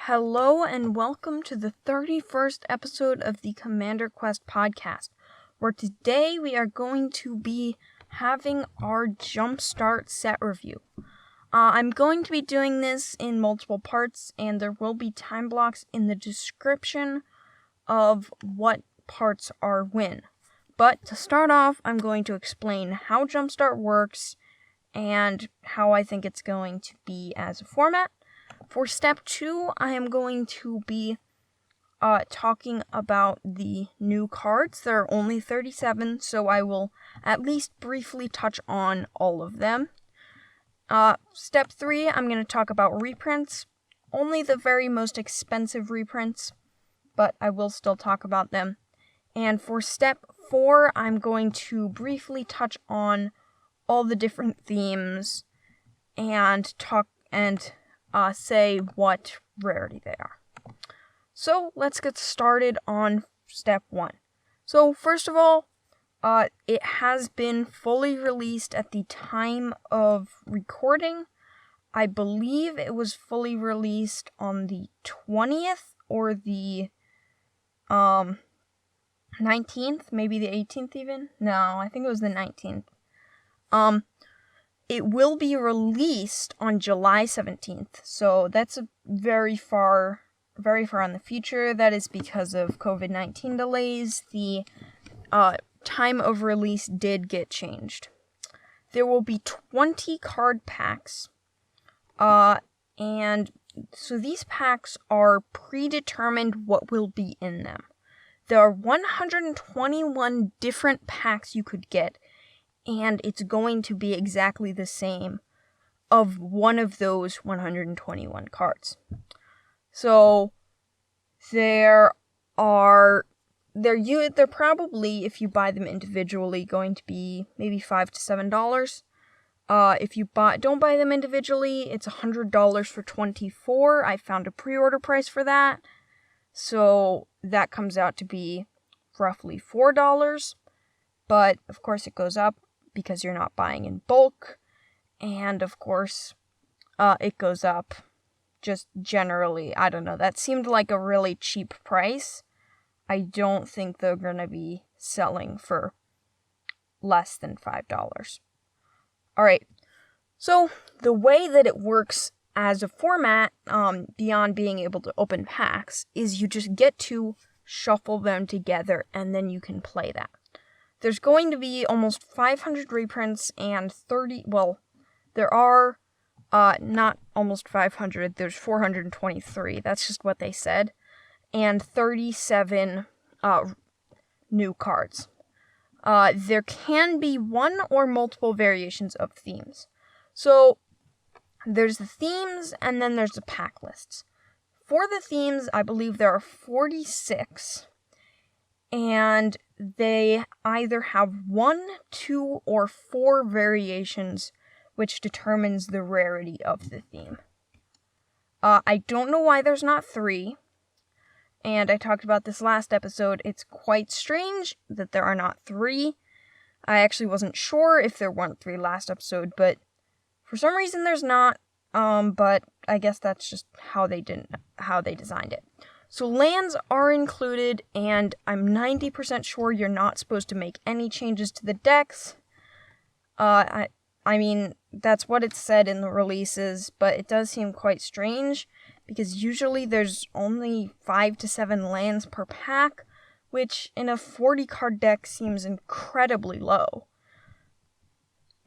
Hello and welcome to the 31st episode of the Commander Quest podcast, where today we are going to be having our Jumpstart set review. I'm going to be doing this in multiple parts, and there will be time blocks in the description of what parts are when. But to start off, I'm going to explain how Jumpstart works and how I think it's going to be as a format. For step 2, I am going to be talking about the new cards. There are only 37, so I will at least briefly touch on all of them. Step 3, I'm going to talk about reprints. Only the very most expensive reprints, but I will still talk about them. And for step 4, I'm going to briefly touch on all the different themes and say what rarity they are. So let's get started on step 1. So first of all, it has been fully released at the time of recording. I believe it was fully released on the 20th or the 19th, maybe the 18th even. No, I think it was the 19th. It will be released on July 17th, so that's a very far in the future. That is because of COVID-19 delays. The time of release did get changed. There will be 20 card packs, and so these packs are predetermined what will be in them. There are 121 different packs you could get, and it's going to be exactly the same of one of those 121 cards. So they're probably, if you buy them individually, going to be maybe $5 to $7. If you don't buy them individually, it's $100 for 24. I found a pre-order price for that, so that comes out to be roughly $4. But of course, it goes up because you're not buying in bulk, and of course, it goes up just generally. I don't know, that seemed like a really cheap price. I don't think they're gonna be selling for less than $5. Alright, so the way that it works as a format, beyond being able to open packs, is you just get to shuffle them together and then you can play that. There's going to be almost 500 reprints and there are not almost 500, there's 423, that's just what they said, and 37 new cards. There can be one or multiple variations of themes. So, there's the themes, and then there's the pack lists. For the themes, I believe there are 46, and they either have 1, 2, or 4 variations, which determines the rarity of the theme. I don't know why there's not 3, and I talked about this last episode. It's quite strange that there are not 3. I actually wasn't sure if there weren't 3 last episode, but for some reason there's not, but I guess that's just how they designed it. So lands are included, and I'm 90% sure you're not supposed to make any changes to the decks. I mean, that's what it said in the releases, but it does seem quite strange, because usually there's only 5 to 7 lands per pack, which in a 40-card deck seems incredibly low.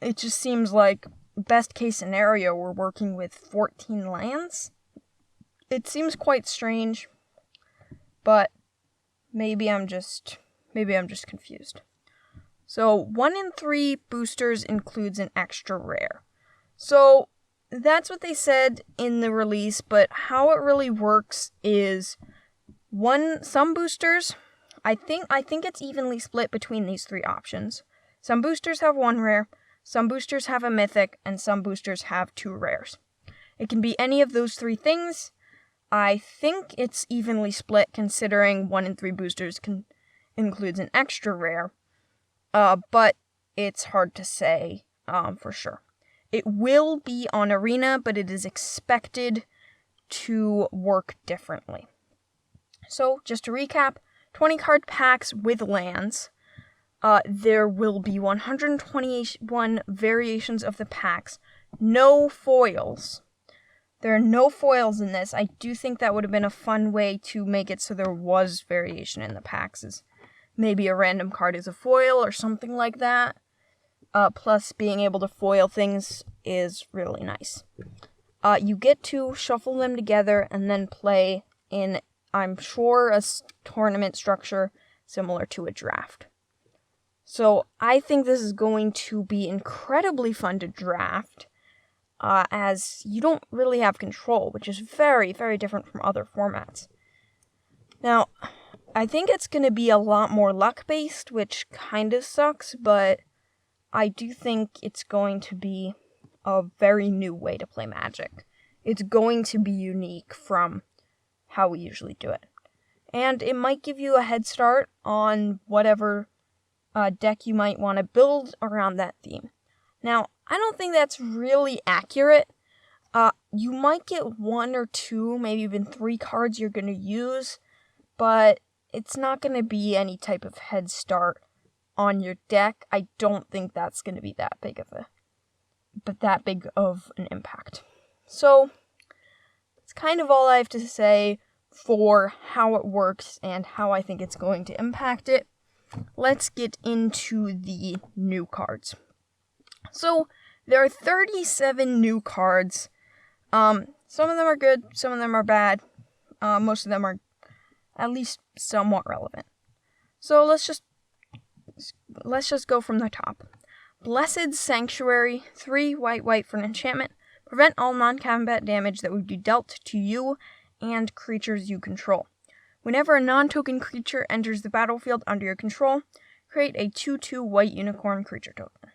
It just seems like, best case scenario, we're working with 14 lands. It seems quite strange. But maybe I'm just confused. So 1 in 3 boosters includes an extra rare. So that's what they said in the release, but how it really works is some boosters, I think it's evenly split between these 3 options. Some boosters have 1 rare, some boosters have a mythic, and some boosters have 2 rares. It can be any of those 3 things. I think it's evenly split, considering 1 in 3 boosters includes an extra rare, but it's hard to say for sure. It will be on Arena, but it is expected to work differently. So, just to recap, 20 card packs with lands. There will be 121 variations of the packs. No foils. There are no foils in this. I do think that would have been a fun way to make it so there was variation in the packs. Maybe a random card is a foil or something like that. Plus, being able to foil things is really nice. You get to shuffle them together and then play in, I'm sure, a tournament structure similar to a draft. So I think this is going to be incredibly fun to draft, as you don't really have control, which is very, very different from other formats. Now, I think it's going to be a lot more luck-based, which kind of sucks, but I do think it's going to be a very new way to play Magic. It's going to be unique from how we usually do it. And it might give you a head start on whatever deck you might want to build around that theme. Now, I don't think that's really accurate. You might get 1 or 2, maybe even 3 cards you're going to use, but it's not going to be any type of head start on your deck. I don't think that's going to be that big of an impact. So, it's kind of all I have to say for how it works and how I think it's going to impact it. Let's get into the new cards. So, there are 37 new cards. Some of them are good, some of them are bad. Most of them are at least somewhat relevant. So, let's just go from the top. Blessed Sanctuary, 3 white for an enchantment. Prevent all non-combat damage that would be dealt to you and creatures you control. Whenever a non-token creature enters the battlefield under your control, create a 2/2 white unicorn creature token.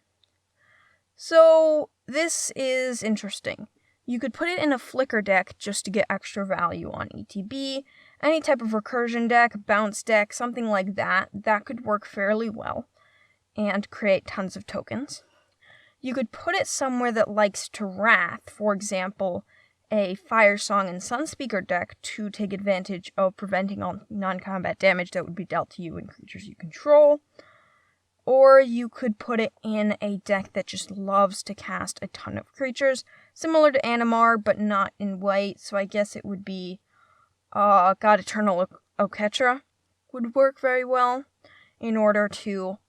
So, this is interesting. You could put it in a flicker deck just to get extra value on ETB, any type of recursion deck, bounce deck, something like that. That could work fairly well and create tons of tokens. You could put it somewhere that likes to wrath, for example, a Fire Song and Sunspeaker deck to take advantage of preventing all non-combat damage that would be dealt to you and creatures you control. Or you could put it in a deck that just loves to cast a ton of creatures, similar to Animar, but not in white, so I guess it would be God Eternal Oketra would work very well in order to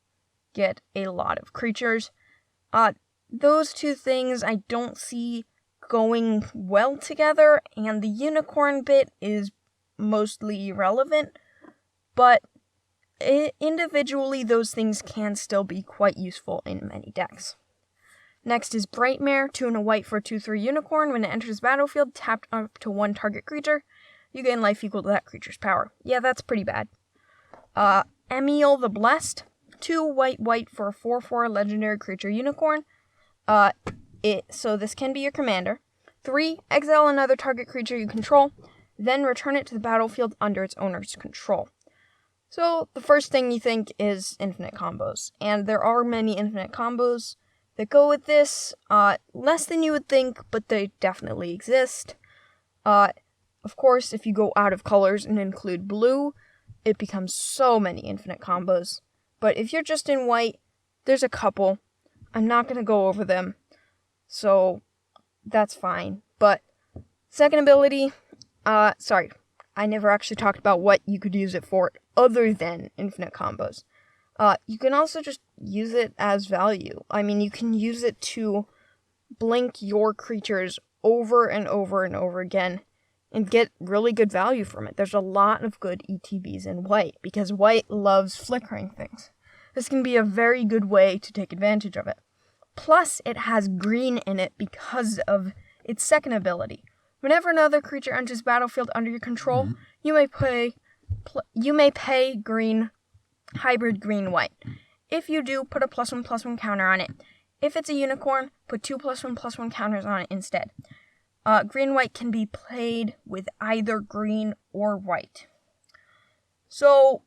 get a lot of creatures. Those two things I don't see going well together, and the unicorn bit is mostly irrelevant, but individually those things can still be quite useful in many decks. Next is Brightmare, 2 and a white for a 2/3 unicorn. When it enters the battlefield, tapped up to 1 target creature. You gain life equal to that creature's power. Yeah, that's pretty bad. Emil the Blessed, 2 white for a 4/4 legendary creature unicorn. So this can be your commander. 3, exile another target creature you control, then return it to the battlefield under its owner's control. So the first thing you think is infinite combos, and there are many infinite combos that go with this. Less than you would think, but they definitely exist. Of course, if you go out of colors and include blue, it becomes so many infinite combos. But if you're just in white, there's a couple. I'm not going to go over them, so that's fine. But second ability, I never actually talked about what you could use it for other than infinite combos. You can also just use it as value. I mean, you can use it to blink your creatures over and over and over again and get really good value from it. There's a lot of good ETBs in white because white loves flickering things. This can be a very good way to take advantage of it. Plus, it has green in it because of its second ability. Whenever another creature enters the battlefield under your control, you may pay green, hybrid green-white. If you do, put a +1/+1 counter on it. If it's a unicorn, put 2 +1/+1 counters on it instead. Green-white can be played with either green or white. So,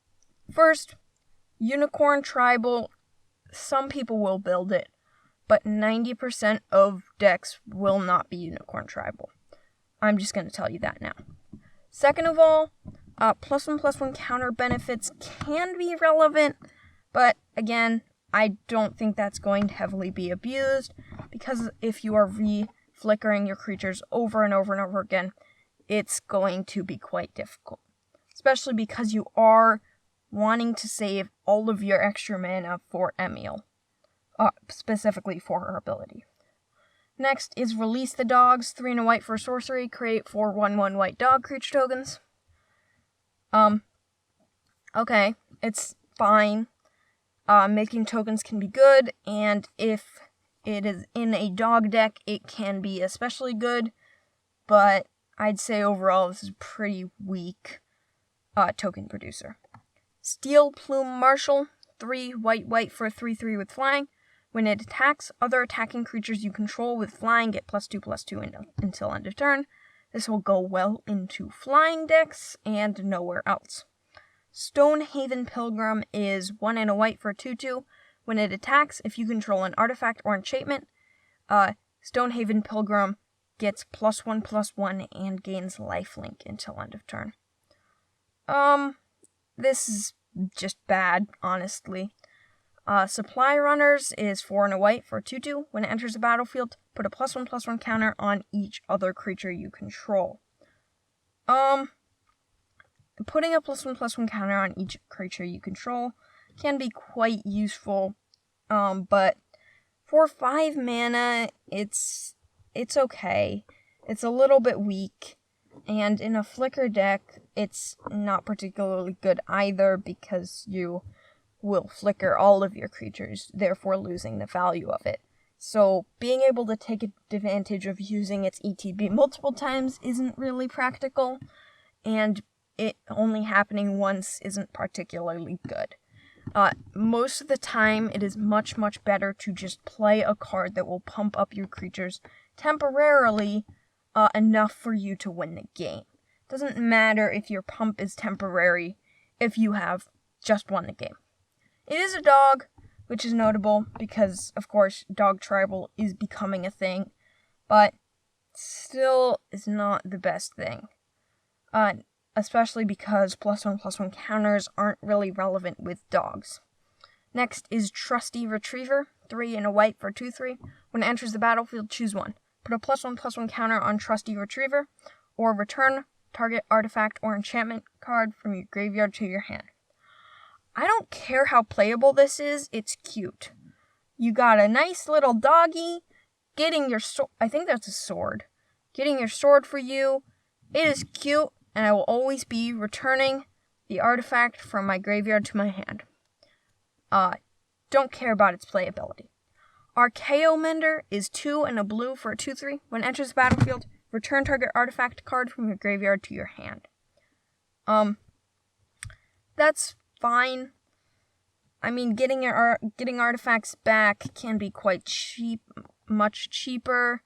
first, unicorn tribal, some people will build it, but 90% of decks will not be unicorn tribal. I'm just going to tell you that now. Second of all, +1/+1 counter benefits can be relevant, but again, I don't think that's going to heavily be abused, because if you are re-flickering your creatures over and over and over again, it's going to be quite difficult. Especially because you are wanting to save all of your extra mana for Emil, specifically for her ability. Next is Release the Dogs, 3 and a white for a sorcery, create 4 1/1 white dog creature tokens. Okay, it's fine. Making tokens can be good, and if it is in a dog deck, it can be especially good, but I'd say overall this is a pretty weak token producer. Steel Plume Marshal, 3 white for a 3/3 with flying. When it attacks, other attacking creatures you control with flying get +2/+2 until end of turn. This will go well into flying decks and nowhere else. Stonehaven Pilgrim is 1 and a white for a 2/2. When it attacks, if you control an artifact or enchantment, Stonehaven Pilgrim gets +1/+1 and gains lifelink until end of turn. This is just bad, honestly. Supply Runners is 4 and a white for a 2/2. When it enters the battlefield, put a +1/+1 counter on each other creature you control. Putting a +1/+1 counter on each creature you control can be quite useful, but for 5 mana, it's okay. It's a little bit weak, and in a Flicker deck, it's not particularly good either, because you will flicker all of your creatures, therefore losing the value of it. So being able to take advantage of using its ETB multiple times isn't really practical, and it only happening once isn't particularly good. Most of the time, it is much, much better to just play a card that will pump up your creatures temporarily enough for you to win the game. Doesn't matter if your pump is temporary if you have just won the game. It is a dog, which is notable because, of course, dog tribal is becoming a thing, but still is not the best thing. Especially because +1/+1 counters aren't really relevant with dogs. Next is Trusty Retriever, 3 and a white for 2/3. When it enters the battlefield, choose one. Put a +1/+1 counter on Trusty Retriever, or return target artifact or enchantment card from your graveyard to your hand. I don't care how playable this is, it's cute. You got a nice little doggy getting your sword. I think that's a sword. Getting your sword for you. It is cute, and I will always be returning the artifact from my graveyard to my hand. Don't care about its playability. Archaeo Mender is 2 and a blue for a 2/3. When it enters the battlefield, return target artifact card from your graveyard to your hand. That's fine. I mean, getting artifacts back can be quite cheap, much cheaper.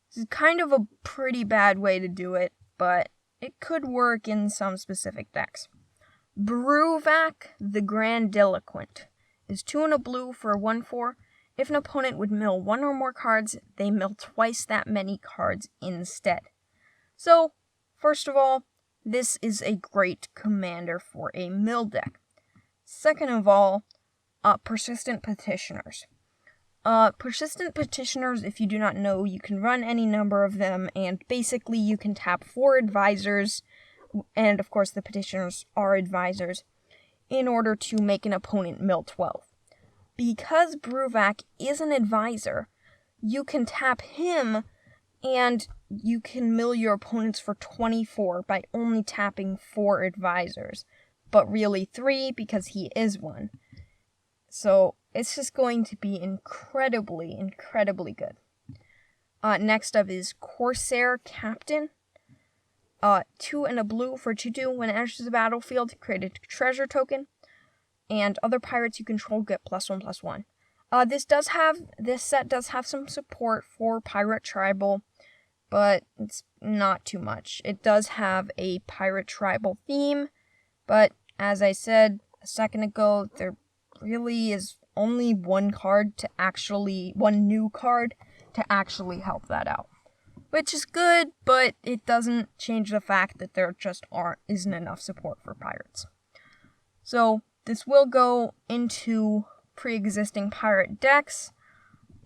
This is kind of a pretty bad way to do it, but it could work in some specific decks. Brewvac, the Grandiloquent, is 2 and a blue for a 1/4. If an opponent would mill 1 or more cards, they mill twice that many cards instead. So, first of all, this is a great commander for a mill deck. Second of all, Persistent Petitioners. Persistent Petitioners, if you do not know, you can run any number of them, and basically you can tap 4 advisors, and of course the Petitioners are advisors, in order to make an opponent mill 12. Because Brewvac is an advisor, you can tap him, and you can mill your opponents for 24 by only tapping 4 advisors, but really 3 because he is one. So it's just going to be incredibly, incredibly good. Next up is Corsair Captain. 2 and a blue for 2/2. When it enters the battlefield, create a treasure token, and other pirates you control get +1/+1. This set does have some support for Pirate Tribal, but it's not too much. It does have a Pirate Tribal theme, but as I said a second ago, there really is only one new card to actually help that out. which is good, but it doesn't change the fact that there just isn't enough support for pirates. So this will go into pre-existing pirate decks.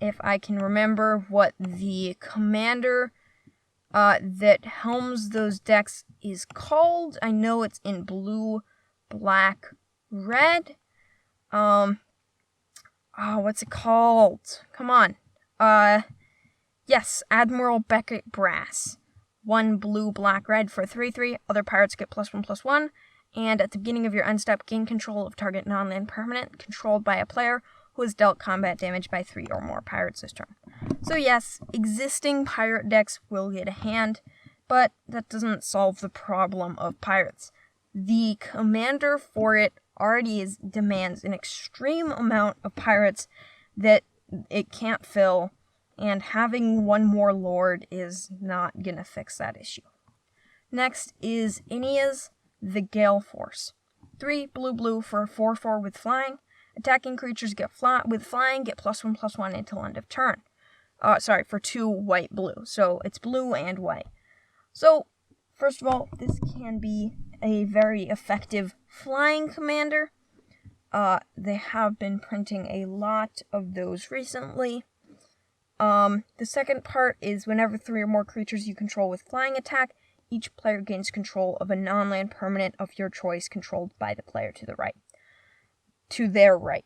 If I can remember what the commander that helms those decks is called. I know it's in blue, black, red. What's it called? Come on. Yes, Admiral Beckett Brass. 1 blue, black, red for 3/3. Other pirates get +1/+1. And at the beginning of your end step, gain control of target non-land permanent controlled by a player who has dealt combat damage by 3 or more pirates this turn. So yes, existing pirate decks will get a hand, but that doesn't solve the problem of pirates. The commander for it already demands an extreme amount of pirates that it can't fill, and having one more lord is not gonna fix that issue. Next is Inea's the Gale Force. 3 blue for 4/4 with flying. Attacking creatures with flying get +1/+1 until end of turn. For 2 white-blue. So it's blue and white. So, first of all, this can be a very effective flying commander. They have been printing a lot of those recently. The second part is whenever 3 or more creatures you control with flying attack, each player gains control of a non-land permanent of your choice controlled by the player to their right.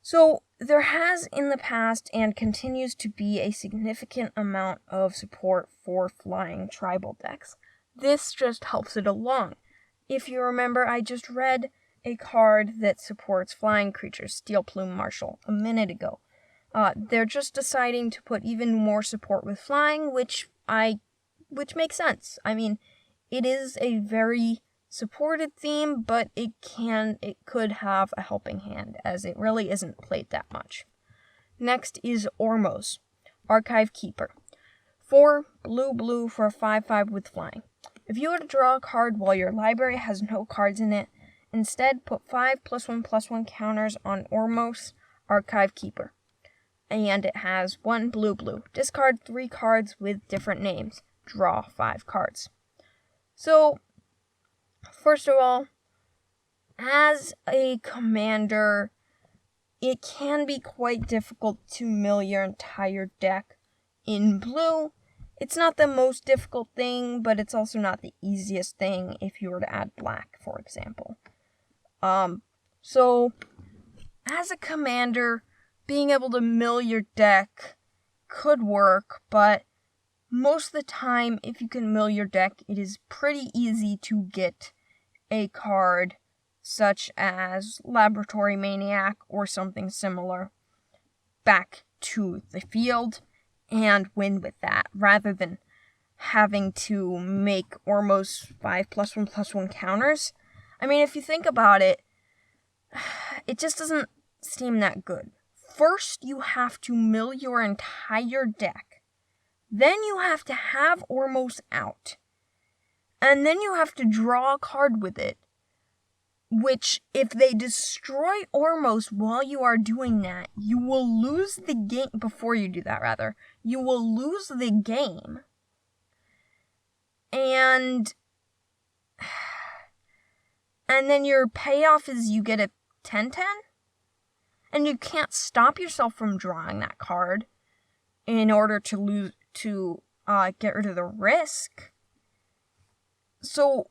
So there has in the past and continues to be a significant amount of support for flying tribal decks. This just helps it along. If you remember, I just read a card that supports flying creatures, Steel Plume Marshal, a minute ago. They're just deciding to put even more support with flying, which makes sense. I mean, it is a very supported theme, but it could have a helping hand, as it really isn't played that much. Next is Ormos, Archive Keeper. 4 blue for a 5/5 with flying. If you were to draw a card while your library has no cards in it, instead put 5 +1/+1 counters on Ormos, Archive Keeper. And it has 1 blue. Discard 3 cards with different names. Draw 5 cards. So, first of all, as a commander, it can be quite difficult to mill your entire deck in blue. It's not the most difficult thing, but it's also not the easiest thing if you were to add black, for example. So, as a commander, being able to mill your deck could work, but most of the time, if you can mill your deck, it is pretty easy to get a card such as Laboratory Maniac or something similar back to the field and win with that, rather than having to make Ormos 5 +1/+1 counters. I mean, if you think about it, it just doesn't seem that good. First, you have to mill your entire deck. Then you have to have Ormos out. And then you have to draw a card with it. Which, if they destroy Ormos while you are doing that, you will lose the game. Before you do that, rather. You will lose the game. And then your payoff is you get a 10/10. And you can't stop yourself from drawing that card in order to get rid of the risk. So,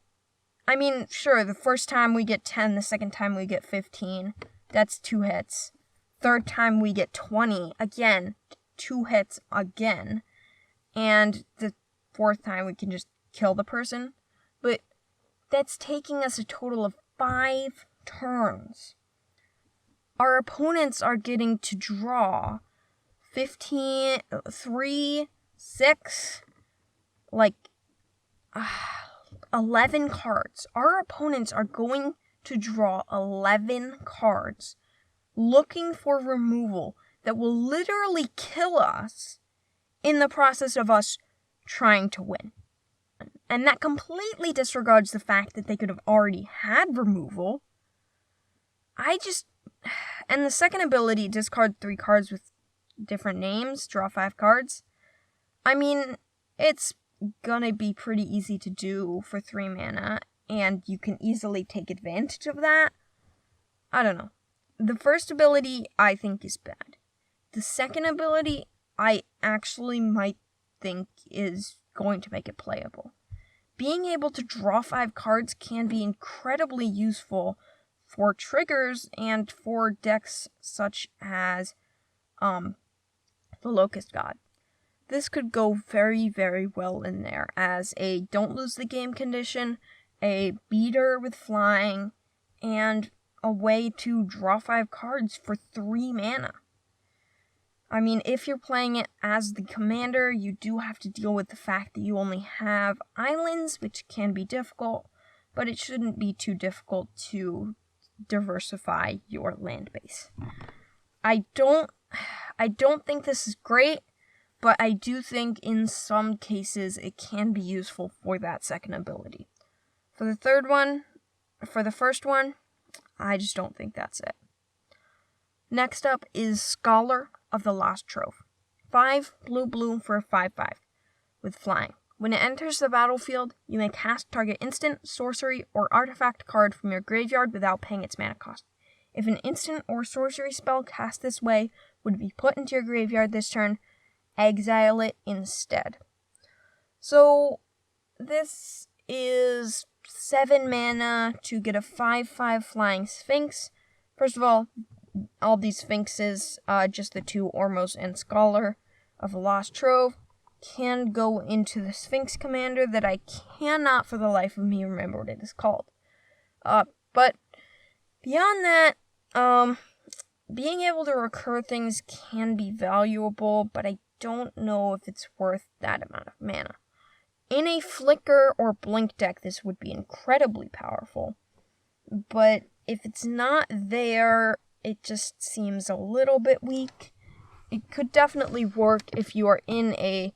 I mean, sure, the first time we get 10, the second time we get 15. That's 2 hits. Third time we get 20. Again, 2 hits again. And the fourth time we can just kill the person. But that's taking us a total of 5 turns. Our opponents are getting to draw 15, 3, 6, 11 cards. Our opponents are going to draw 11 cards looking for removal that will literally kill us in the process of us trying to win. And that completely disregards the fact that they could have already had removal. And the second ability, discard 3 cards with different names, draw 5 cards. I mean, it's gonna be pretty easy to do for 3 mana, and you can easily take advantage of that. I don't know. The first ability, I think, is bad. The second ability, I actually might think is going to make it playable. Being able to draw 5 cards can be incredibly useful for triggers and for decks such as the Locust God. This could go very, very well in there as a don't lose the game condition, a beater with flying, and a way to draw 5 cards for 3 mana. I mean, if you're playing it as the commander, you do have to deal with the fact that you only have islands, which can be difficult, but it shouldn't be too difficult to diversify your land base. I don't think this is great, but I do think in some cases it can be useful for that second ability. For the first one, I just don't think that's it. Next up is Scholar of the Lost Trove. 5 blue for a 5/5 with flying. When it enters the battlefield, you may cast target instant, sorcery, or artifact card from your graveyard without paying its mana cost. If an instant or sorcery spell cast this way would be put into your graveyard this turn, exile it instead. So, this is 7 mana to get a 5/5 flying Sphinx. First of all these Sphinxes, just the 2 Ormos and Scholar of the Lost Trove, can go into the Sphinx commander that I cannot for the life of me remember what it is called. But beyond that, being able to recur things can be valuable, but I don't know if it's worth that amount of mana. In a Flicker or Blink deck, this would be incredibly powerful, but if it's not there, it just seems a little bit weak. It could definitely work if you are in a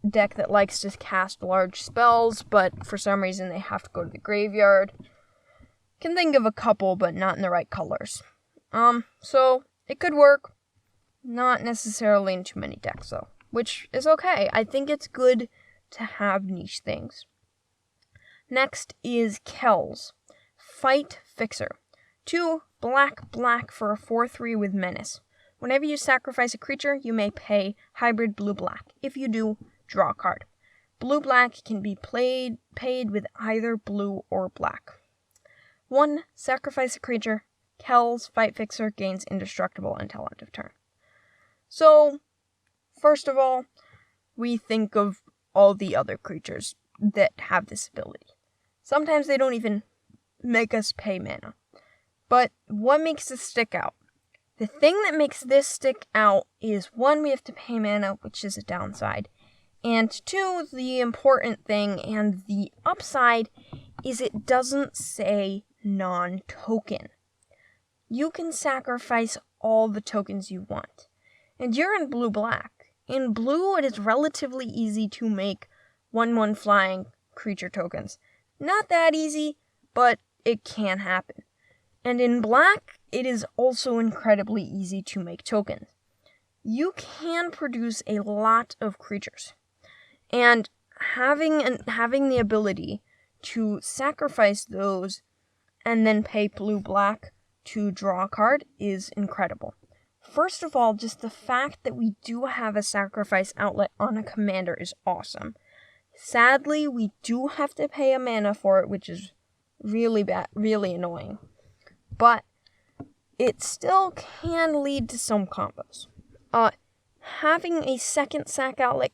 deck that likes to cast large spells, but for some reason they have to go to the graveyard. Can think of a couple, but not in the right colors. So it could work. Not necessarily in too many decks, though, which is okay. I think it's good to have niche things. Next is Kells, Fight Fixer. 2 black for a 4/3 with Menace. Whenever you sacrifice a creature, you may pay hybrid blue-black. If you do, draw a card. Blue-black can be paid with either blue or black. 1, sacrifice a creature. Kells, Fight Fixer, gains indestructible until end of turn. So, first of all, we think of all the other creatures that have this ability. Sometimes they don't even make us pay mana. But what makes this stick out? The thing that makes this stick out is 1, we have to pay mana, which is a downside. And 2, the important thing and the upside is it doesn't say non-token. You can sacrifice all the tokens you want. And you're in blue-black. In blue, it is relatively easy to make 1/1 flying creature tokens. Not that easy, but it can happen. And in black, it is also incredibly easy to make tokens. You can produce a lot of creatures. And having the ability to sacrifice those and then pay blue-black to draw a card is incredible. First of all, just the fact that we do have a sacrifice outlet on a commander is awesome. Sadly, we do have to pay a mana for it, which is really bad, really annoying. But it still can lead to some combos. Having a second sack outlet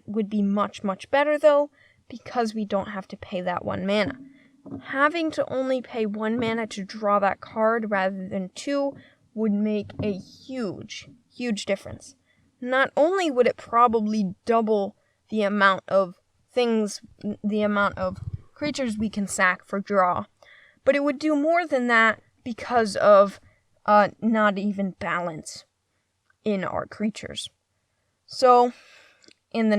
would be much, much better, though, because we don't have to pay that 1 mana. Having to only pay 1 mana to draw that card rather than 2 would make a huge, huge difference. Not only would it probably double the amount of creatures we can sack for draw, but it would do more than that because of not even balance in our creatures. So, in the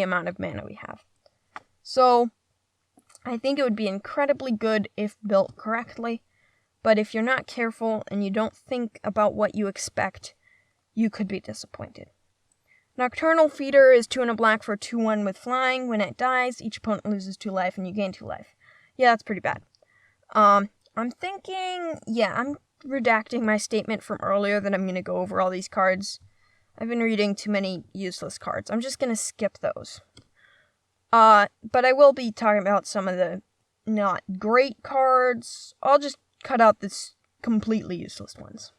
amount of mana we have. So, I think it would be incredibly good if built correctly, but if you're not careful and you don't think about what you expect, you could be disappointed. Nocturnal Feeder is 2 and a black for 2/1 with flying. When it dies, each opponent loses 2 life and you gain 2 life. Yeah, that's pretty bad. I'm redacting my statement from earlier that I'm going to go over all these cards. I've been reading too many useless cards. I'm just going to skip those. But I will be talking about some of the not great cards. I'll just cut out the completely useless ones.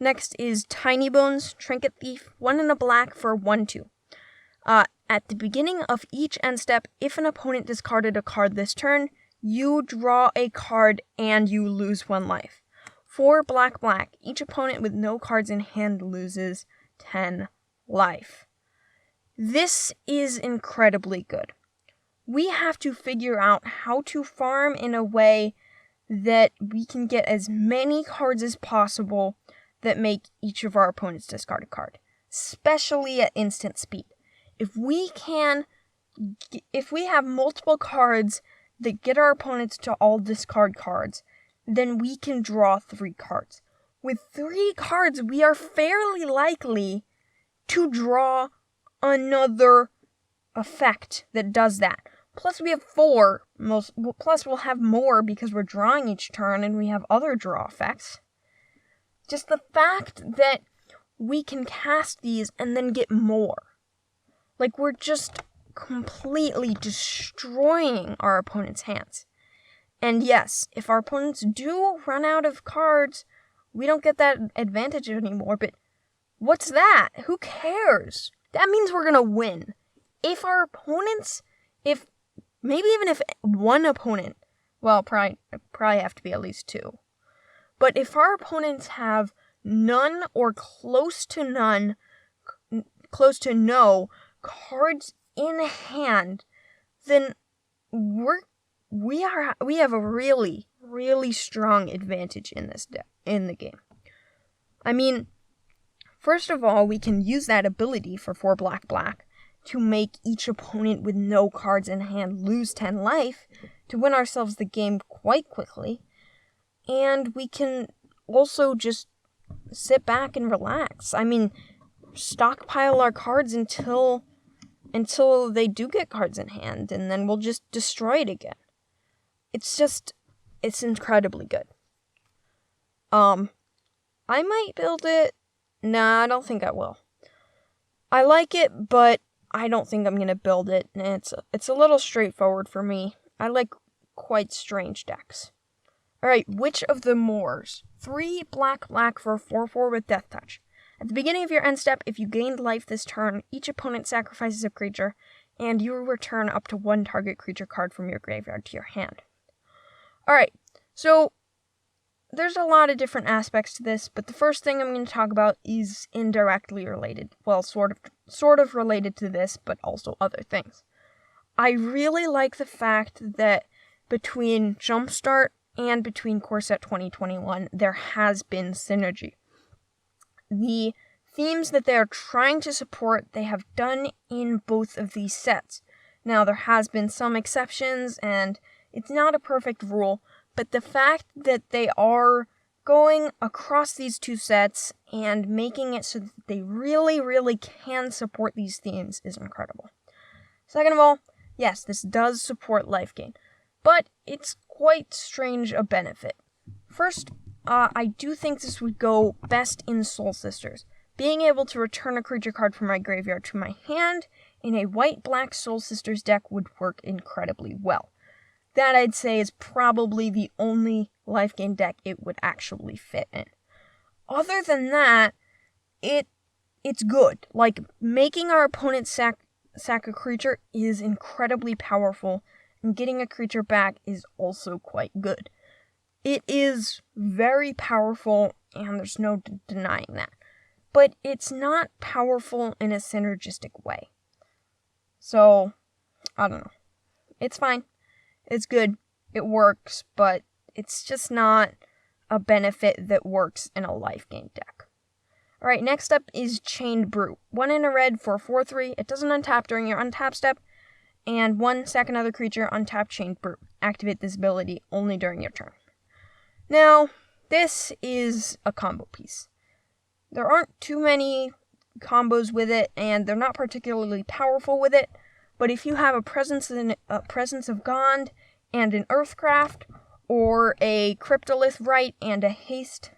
Next is Tiny Bones, Trinket Thief, 1 and a black for 1/2. At the beginning of each end step, if an opponent discarded a card this turn, you draw a card and you lose 1 life. 4 black. Each opponent with no cards in hand loses 10 life. This is incredibly good. We have to figure out how to farm in a way that we can get as many cards as possible that make each of our opponents discard a card, especially at instant speed. If we have multiple cards that get our opponents to all discard cards, then we can draw 3 cards. With 3 cards, we are fairly likely to draw another effect that does that. Plus we have 4, plus we'll have more because we're drawing each turn and we have other draw effects. Just the fact that we can cast these and then get more. Like, we're just completely destroying our opponent's hands. And yes, if our opponents do run out of cards, we don't get that advantage anymore, but what's that? Who cares? That means we're gonna win. If one opponent, well, probably have to be at least 2. But if our opponents have none or close to no cards in hand, then we have a really, really strong advantage in the game. I mean, first of all, we can use that ability for 4 black to make each opponent with no cards in hand lose 10 life to win ourselves the game quite quickly. And we can also just sit back and relax. I mean, stockpile our cards until they do get cards in hand, and then we'll just destroy it again. It's incredibly good. I might build it. Nah, I don't think I will. I like it, but I don't think I'm gonna build it. It's a little straightforward for me. I like quite strange decks. Alright, Witch of the Moors. 3 black for 4/4 with Death Touch. At the beginning of your end step, if you gained life this turn, each opponent sacrifices a creature, and you return up to 1 target creature card from your graveyard to your hand. Alright, so there's a lot of different aspects to this, but the first thing I'm going to talk about is indirectly related. Well, sort of related to this, but also other things. I really like the fact that between Jumpstart and between Core Set 2021, there has been synergy. The themes that they are trying to support, they have done in both of these sets. Now, there has been some exceptions, and it's not a perfect rule, but the fact that they are going across these 2 sets and making it so that they really, really can support these themes is incredible. Second of all, yes, this does support life gain, but it's quite strange a benefit. First, I do think this would go best in Soul Sisters. Being able to return a creature card from my graveyard to my hand in a white-black Soul Sisters deck would work incredibly well. That, I'd say, is probably the only life gain deck it would actually fit in. Other than that, it's good. Like, making our opponent sack a creature is incredibly powerful, and getting a creature back is also quite good. It is very powerful, and there's no denying that. But it's not powerful in a synergistic way. So, I don't know. It's fine. It's good. It works, but it's just not a benefit that works in a life gain deck. Alright, next up is Chained Brew. 1 in a red for 4/3. It doesn't untap during your untap step. And 1, sack another creature, untap Chained Brew. Activate this ability only during your turn. Now, this is a combo piece. There aren't too many combos with it, and they're not particularly powerful with it. But if you have a Presence of God and an Earthcraft, or a Cryptolith Rite and a haste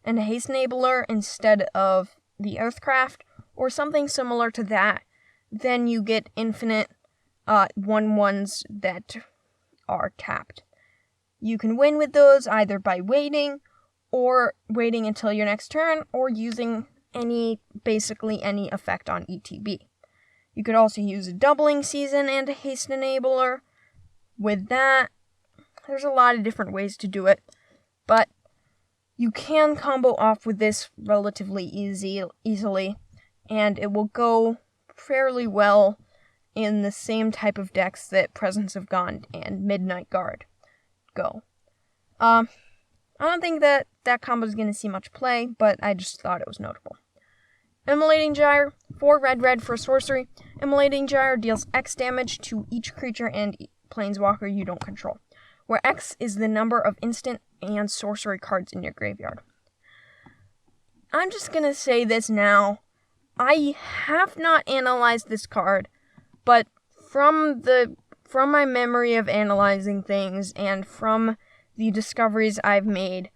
enabler instead of the Earthcraft, or something similar to that, then you get infinite 1/1s that are tapped. You can win with those either by waiting until your next turn, or using basically any effect on ETB. You could also use a Doubling Season and a haste enabler. With that, there's a lot of different ways to do it, but you can combo off with this relatively easily, and it will go fairly well in the same type of decks that Presence of God and Midnight Guard go. I don't think that combo is going to see much play, but I just thought it was notable. Immolating Gyre, 4 red for sorcery. Immolating Gyre deals X damage to each creature and planeswalker you don't control, where X is the number of instant and sorcery cards in your graveyard. I'm just going to say this now. I have not analyzed this card, but from my memory of analyzing things and from the discoveries I've made,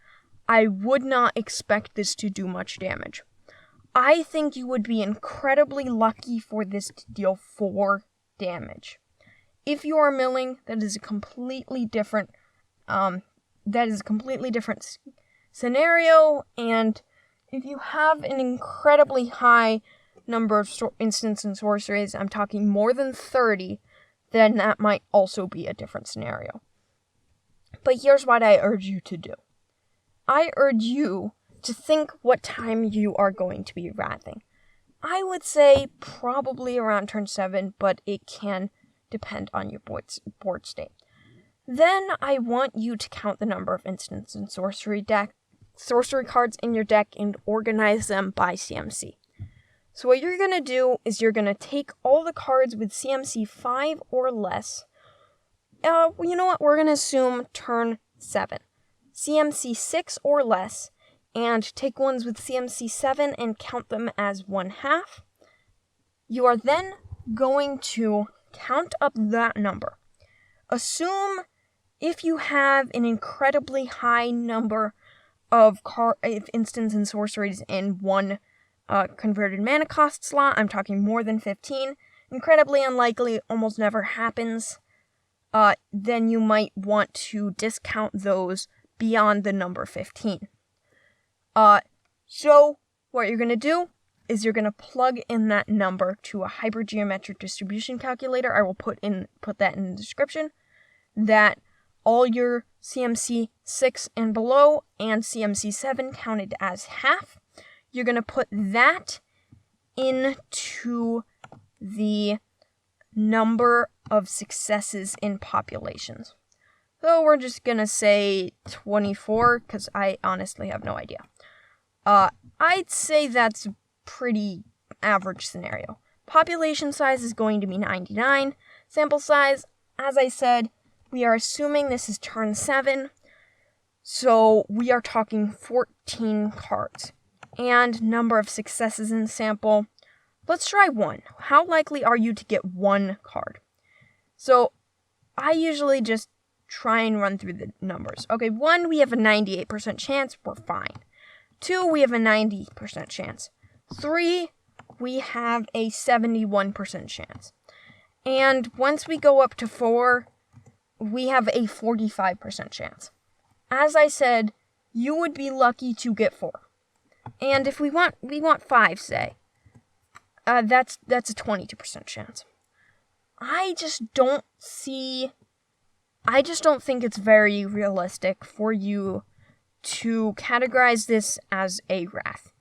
I would not expect this to do much damage. I think you would be incredibly lucky for this to deal 4 damage. If you are milling, that is a completely different scenario, and if you have an incredibly high number of instants and sorceries, I'm talking more than 30, then that might also be a different scenario. But here's what I urge you to do. I urge you to think what time you are going to be wrathing. I would say probably around turn 7, but it can depend on your board state. Then I want you to count the number of instants and sorcery cards in your deck and organize them by CMC. So what you're going to do is you're going to take all the cards with CMC 5 or less. You know what? We're going to assume turn 7. CMC 6 or less, and take ones with CMC 7 and count them as 1/2. You are then going to count up that number. Assume if you have an incredibly high number of instants and sorceries in one converted mana cost slot, I'm talking more than 15, incredibly unlikely, almost never happens, then you might want to discount those beyond the number 15. So what you're going to do is you're going to plug in that number to a hypergeometric distribution calculator. I will put that in the description, that all your CMC 6 and below and CMC 7 counted as half. You're going to put that into the number of successes in populations. So we're just going to say 24, because I honestly have no idea. I'd say that's a pretty average scenario. Population size is going to be 99. Sample size, as I said, we are assuming this is turn 7. So we are talking 14 cards. And number of successes in sample, let's try 1. How likely are you to get 1 card? So I usually just try and run through the numbers. Okay, 1, we have a 98% chance, we're fine. 2, we have a 90% chance. 3, we have a 71% chance. And once we go up to 4, we have a 45% chance. As I said, you would be lucky to get 4. And if we want 5, say, that's a 22% chance. I just don't think it's very realistic for you to categorize this as a wrath.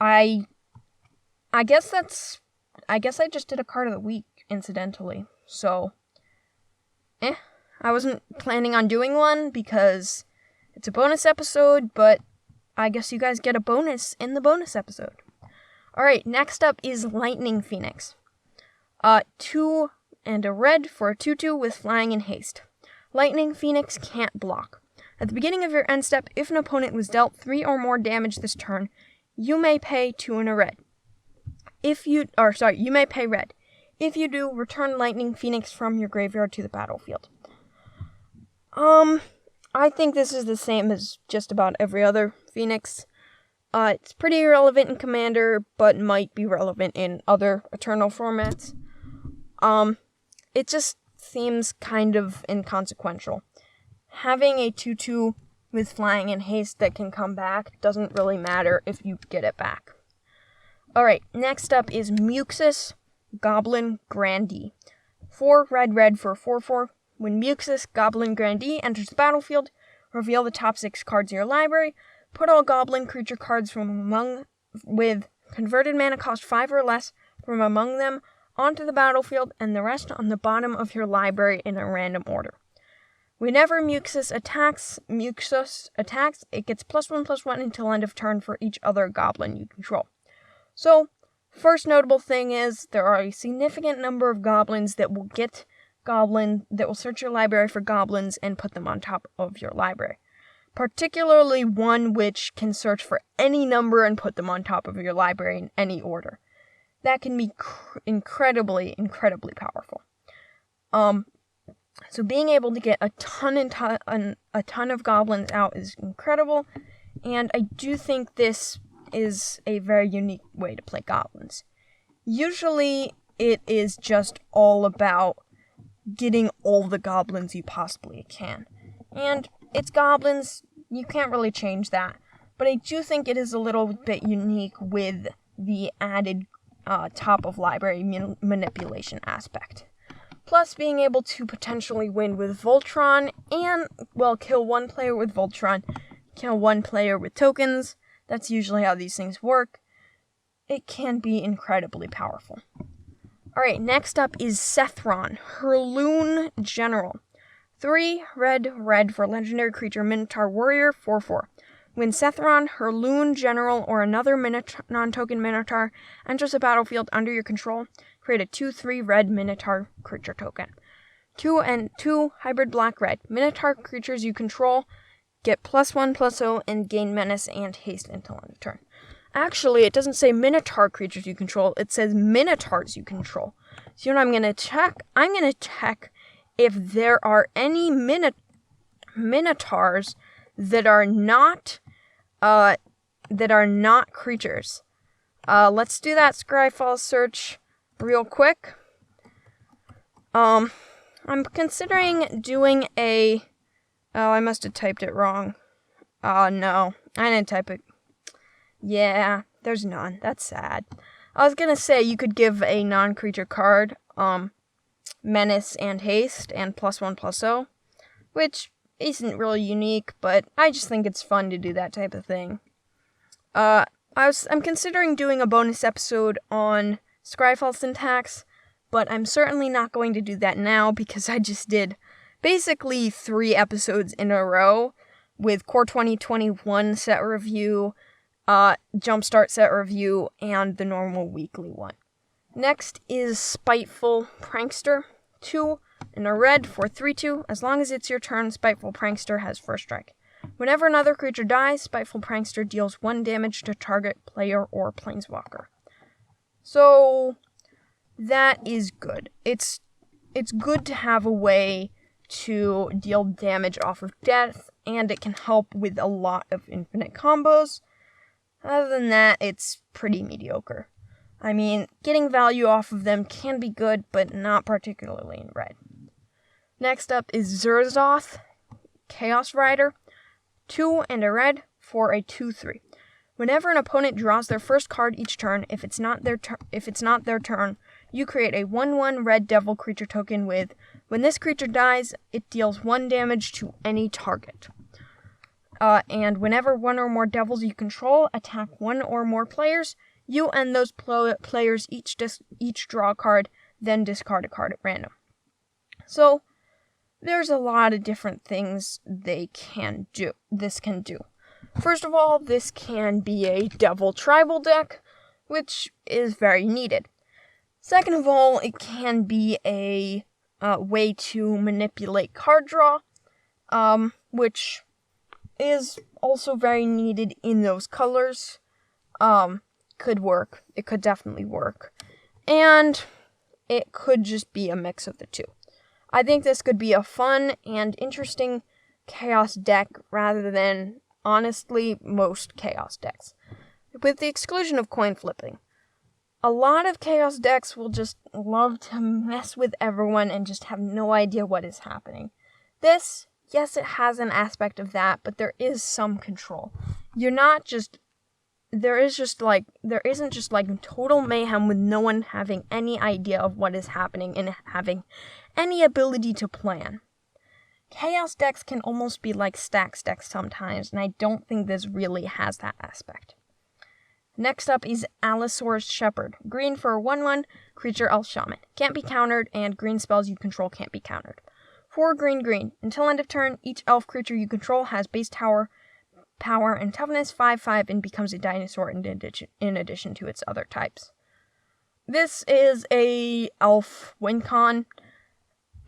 I guess I just did a card of the week, incidentally. So, I wasn't planning on doing one because it's a bonus episode, but I guess you guys get a bonus in the bonus episode. Alright, next up is Lightning Phoenix. 2 and a red for a 2/2 with flying and haste. Lightning Phoenix can't block. At the beginning of your end step, if an opponent was dealt 3 or more damage this turn, you may pay 2 and a red. You may pay red. If you do, return Lightning Phoenix from your graveyard to the battlefield. I think this is the same as just about every other Phoenix. It's pretty irrelevant in Commander, but might be relevant in other Eternal formats. It just seems kind of inconsequential. Having a 2/2 with flying and haste that can come back doesn't really matter if you get it back. Alright, next up is Muxus Goblin Grandee. 4 red for 4/4. When Muxus Goblin Grandee enters the battlefield, reveal the top 6 cards of your library. Put all goblin creature cards from among with converted mana cost 5 or less from among them onto the battlefield, and the rest on the bottom of your library in a random order. Whenever Muxus attacks, it gets +1/+1 until end of turn for each other goblin you control. So, first notable thing is there are a significant number of goblins that will search your library for goblins and put them on top of your library. Particularly one which can search for any number and put them on top of your library in any order. That can be incredibly powerful. So being able to get a ton of goblins out is incredible, and I do think this is a very unique way to play goblins. Usually, it is just all about getting all the goblins you possibly can. And it's goblins, you can't really change that. But I do think it is a little bit unique with the added top of library manipulation aspect. Plus, being able to potentially win with Voltron and, kill one player with Voltron, kill one player with tokens. That's usually how these things work. It can be incredibly powerful. Alright, next up is Sethron, Hurloon General. 3 red for legendary creature Minotaur Warrior, 4/4. When Sethron, Hurloon General, or another non-token Minotaur enters a battlefield under your control, create a 2/3 red Minotaur creature token. 2 hybrid black-red. Minotaur creatures you control get +1/+0 and gain menace and haste until end of turn. Actually, it doesn't say Minotaur creatures you control, it says Minotaurs you control. So you know what I'm going to check? I'm going to check if there are any Minotaurs that are not creatures. Let's do that Scryfall search real quick. I'm considering doing a... Oh, I must have typed it wrong. No, I didn't type it. Yeah, there's none. That's sad. I was gonna say you could give a non-creature card, menace and haste and +1/+0, which isn't really unique, but I just think it's fun to do that type of thing. I'm considering doing a bonus episode on Scryfall syntax, but I'm certainly not going to do that now because I just did basically 3 episodes in a row with Core 2021 set review, Jumpstart set review, and the normal weekly one. Next is Spiteful Prankster. 2 and a red for 3/2. As long as it's your turn, Spiteful Prankster has first strike. Whenever another creature dies, Spiteful Prankster deals 1 damage to target player or planeswalker. So, that is good. It's good to have a way to deal damage off of death, and it can help with a lot of infinite combos. Other than that, it's pretty mediocre. I mean, getting value off of them can be good, but not particularly in red. Next up is Zerzoth, Chaos Rider. 2 and a red for a 2/3. Whenever an opponent draws their first card each turn, if it's not their turn, you create a 1/1 red devil creature token with, when this creature dies, it deals 1 damage to any target. And whenever 1 or more devils you control attack 1 or more players, you and those players each draw a card, then discard a card at random. So, there's a lot of different things this can do. First of all, this can be a devil tribal deck, which is very needed. Second of all, it can be a way to manipulate card draw, which is also very needed in those colors. could work. It could definitely work. And it could just be a mix of the two. I think this could be a fun and interesting Chaos deck rather than, honestly, most Chaos decks. With the exclusion of coin flipping. A lot of Chaos decks will just love to mess with everyone and just have no idea what is happening. This, yes, it has an aspect of that, but there is some control. There isn't just total mayhem with no one having any idea of what is happening and having any ability to plan. Chaos decks can almost be like stacks decks sometimes, and I don't think this really has that aspect. Next up is Allosaurus Shepherd. Green for a 1/1, creature elf shaman. Can't be countered, and green spells you control can't be countered. 4 green. Until end of turn, each elf creature you control has base power and toughness 5/5 and becomes a dinosaur in addition to its other types. This is a elf win con.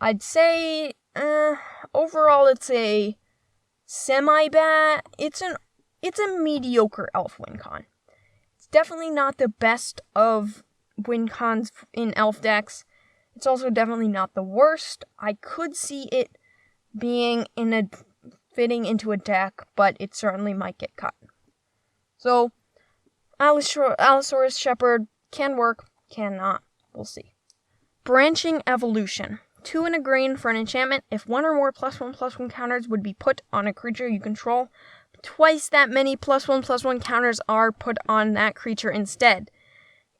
I'd say overall it's a semi-bad. It's a mediocre elf win con. It's definitely not the best of win cons in elf decks. It's also definitely not the worst. I could see it being fitting into a deck, but it certainly might get cut. So, Allosaurus Shepherd can work, cannot. We'll see. Branching Evolution. 2 and a green for an enchantment. If 1 or more +1/+1 counters would be put on a creature you control, twice that many +1/+1 counters are put on that creature instead.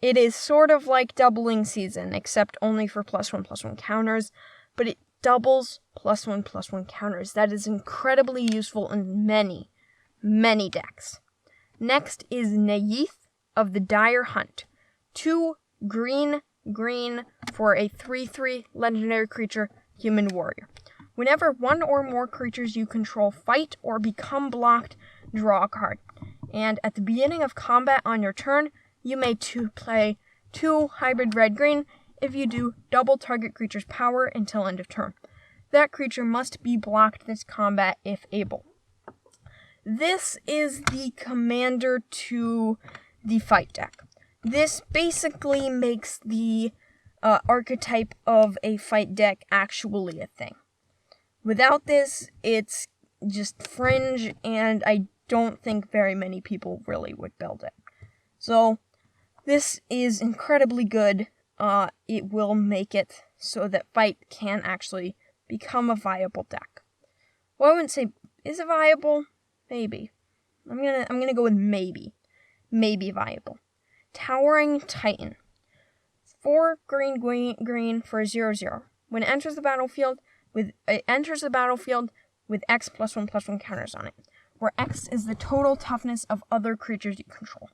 It is sort of like doubling season, except only for +1/+1 counters, but it doubles +1/+1 counters. That is incredibly useful in many, many decks. Next is Neith of the Dire Hunt. 2 green for a 3/3 legendary creature, human warrior. Whenever 1 or more creatures you control fight or become blocked, draw a card. And at the beginning of combat on your turn, you may play 2 hybrid red-green. If you do, double target creature's power until end of turn. That creature must be blocked this combat if able. This is the commander to the fight deck. This basically makes the archetype of a fight deck actually a thing. Without this, it's just fringe, and I don't think very many people really would build it. So, this is incredibly good. It will make it so that fight can actually become a viable deck. Well, I wouldn't say, is it viable? Maybe. I'm gonna go with maybe. Maybe viable. Towering Titan. 4 green for a 0/0. When it enters the battlefield with X +1/+1 counters on it, where X is the total toughness of other creatures you control.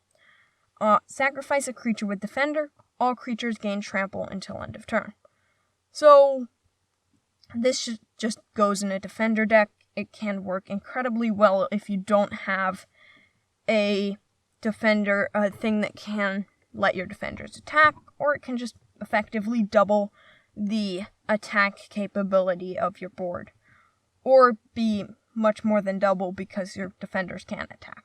Sacrifice a creature with Defender. All creatures gain trample until end of turn. So, this just goes in a Defender deck. It can work incredibly well if you don't have a Defender, a thing that can let your defenders attack, or it can just effectively double the attack capability of your board, or be much more than double because your defenders can't attack.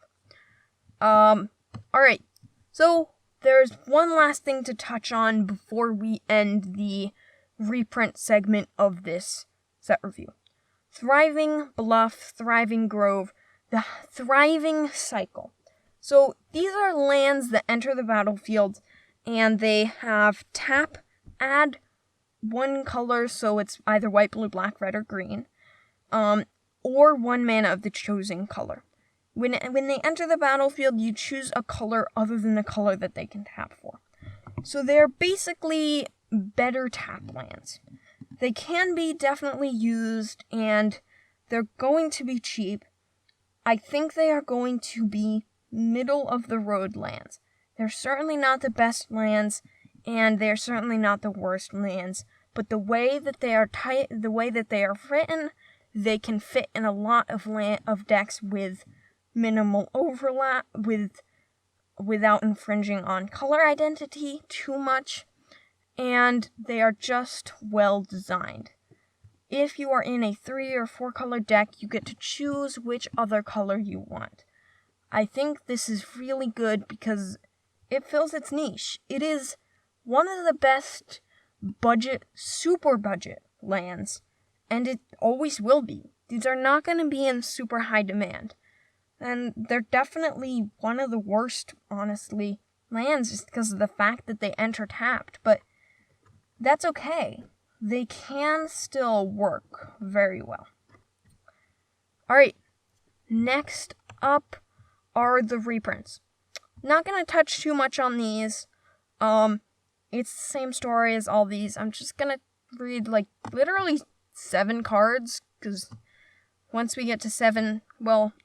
Alright, so there's one last thing to touch on before we end the reprint segment of this set review. Thriving Bluff, Thriving Grove, the Thriving Cycle. So these are lands that enter the battlefield, and they have tap, add 1 color, so it's either white, blue, black, red, or green, or 1 mana of the chosen color. When they enter the battlefield, you choose a color other than the color that they can tap for. So they're basically better tap lands. They can be definitely used, and they're going to be cheap. I think they are going to be middle of the road lands. They're certainly not the best lands, and they're certainly not the worst lands, but the way that they are the way that they are written, they can fit in a lot of decks with minimal overlap, without infringing on color identity too much, and they are just well designed. If you are in a 3 or 4 color deck, you get to choose which other color you want. I think this is really good because it fills its niche. It is one of the best super budget lands, and it always will be. These are not going to be in super high demand. And they're definitely one of the worst, honestly, lands just because of the fact that they enter tapped. But that's okay. They can still work very well. Alright, next up are the reprints. Not going to touch too much on these. It's the same story as all these. I'm just going to read, literally 7 cards, because once we get to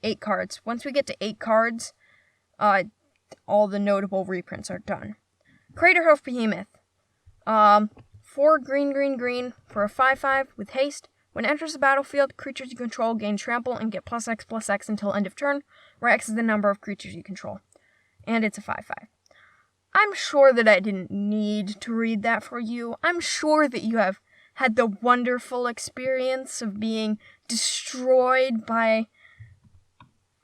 8 cards. Once we get to 8 cards, all the notable reprints are done. Craterhoof Behemoth. 4 green for a 5/5 with haste. When it enters the battlefield, creatures you control gain trample and get +X/+X until end of turn, where X is the number of creatures you control. And it's a 5/5. I'm sure that I didn't need to read that for you. I'm sure that you have had the wonderful experience of being destroyed by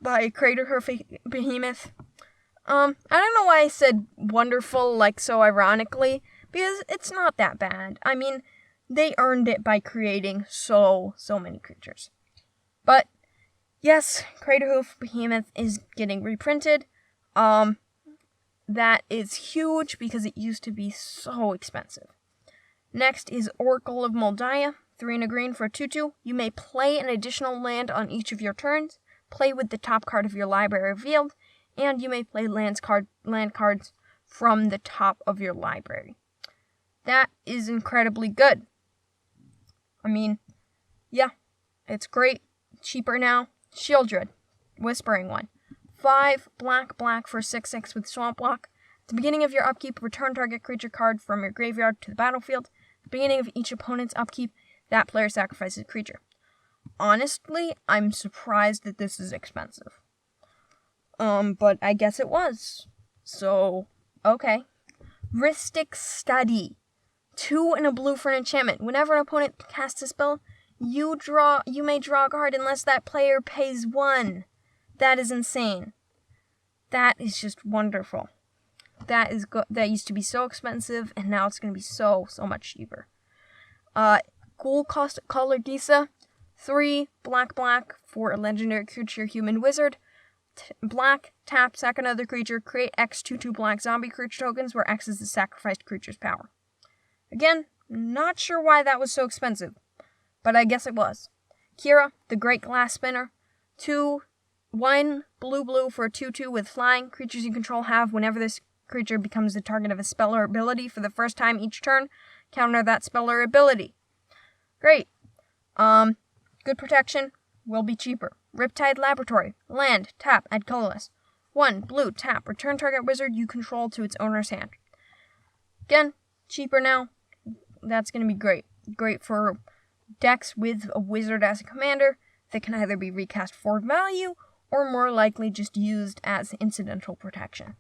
Craterhoof Behemoth. I don't know why I said wonderful so ironically, because it's not that bad. I mean, they earned it by creating so many creatures. But yes, Craterhoof Behemoth is getting reprinted. That is huge because it used to be so expensive. Next is Oracle of Moldiah, 3 and a green for a 2/2. You may play an additional land on each of your turns, play with the top card of your library revealed, and you may play land cards from the top of your library. That is incredibly good. I mean, yeah, it's great. Cheaper now. Shieldred, Whispering one. 5 black for 6/6 with Swamp Block. At the beginning of your upkeep, return target creature card from your graveyard to the battlefield. At the beginning of each opponent's upkeep, that player sacrifices a creature. Honestly, I'm surprised that this is expensive. But I guess it was. So, okay. Rhystic Study. 2 and a blue for an enchantment. Whenever an opponent casts a spell, you may draw a card unless that player pays 1. That is insane. That is just wonderful. That used to be so expensive, and now it's going to be so much cheaper. Ghoul Caller Disa. 3 black for a legendary creature human wizard. Black, tap, sack another creature, create X 2/2 black zombie creature tokens, where X is the sacrificed creature's power. Again, not sure why that was so expensive, but I guess it was. Kira, the Great Glass Spinner. 1 blue for a 2/2 with flying. Creatures you control have, whenever this creature becomes the target of a spell or ability for the first time each turn, counter that spell or ability. Great. Good protection, will be cheaper. Riptide Laboratory. Land, tap, add colorless. 1 blue, tap, return target wizard you control to its owner's hand. Again, cheaper now. That's going to be great. Great for decks with a wizard as a commander that can either be recast for value or more likely just used as incidental protection.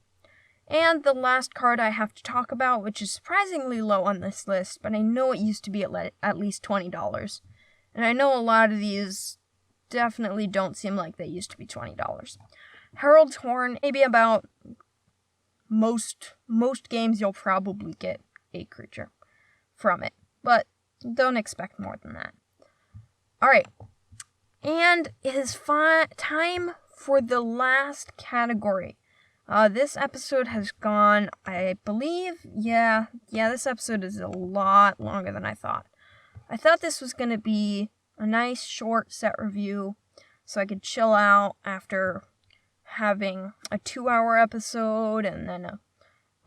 And the last card I have to talk about, which is surprisingly low on this list, but I know it used to be at least $20. And I know a lot of these definitely don't seem like they used to be $20. Herald's Horn, maybe about most games you'll probably get a creature from it, but don't expect more than that. Alright, and it is time for the last category. This episode has gone, I believe, this episode is a lot longer than I thought. I thought this was going to be a nice short set review so I could chill out after having a 2-hour episode and then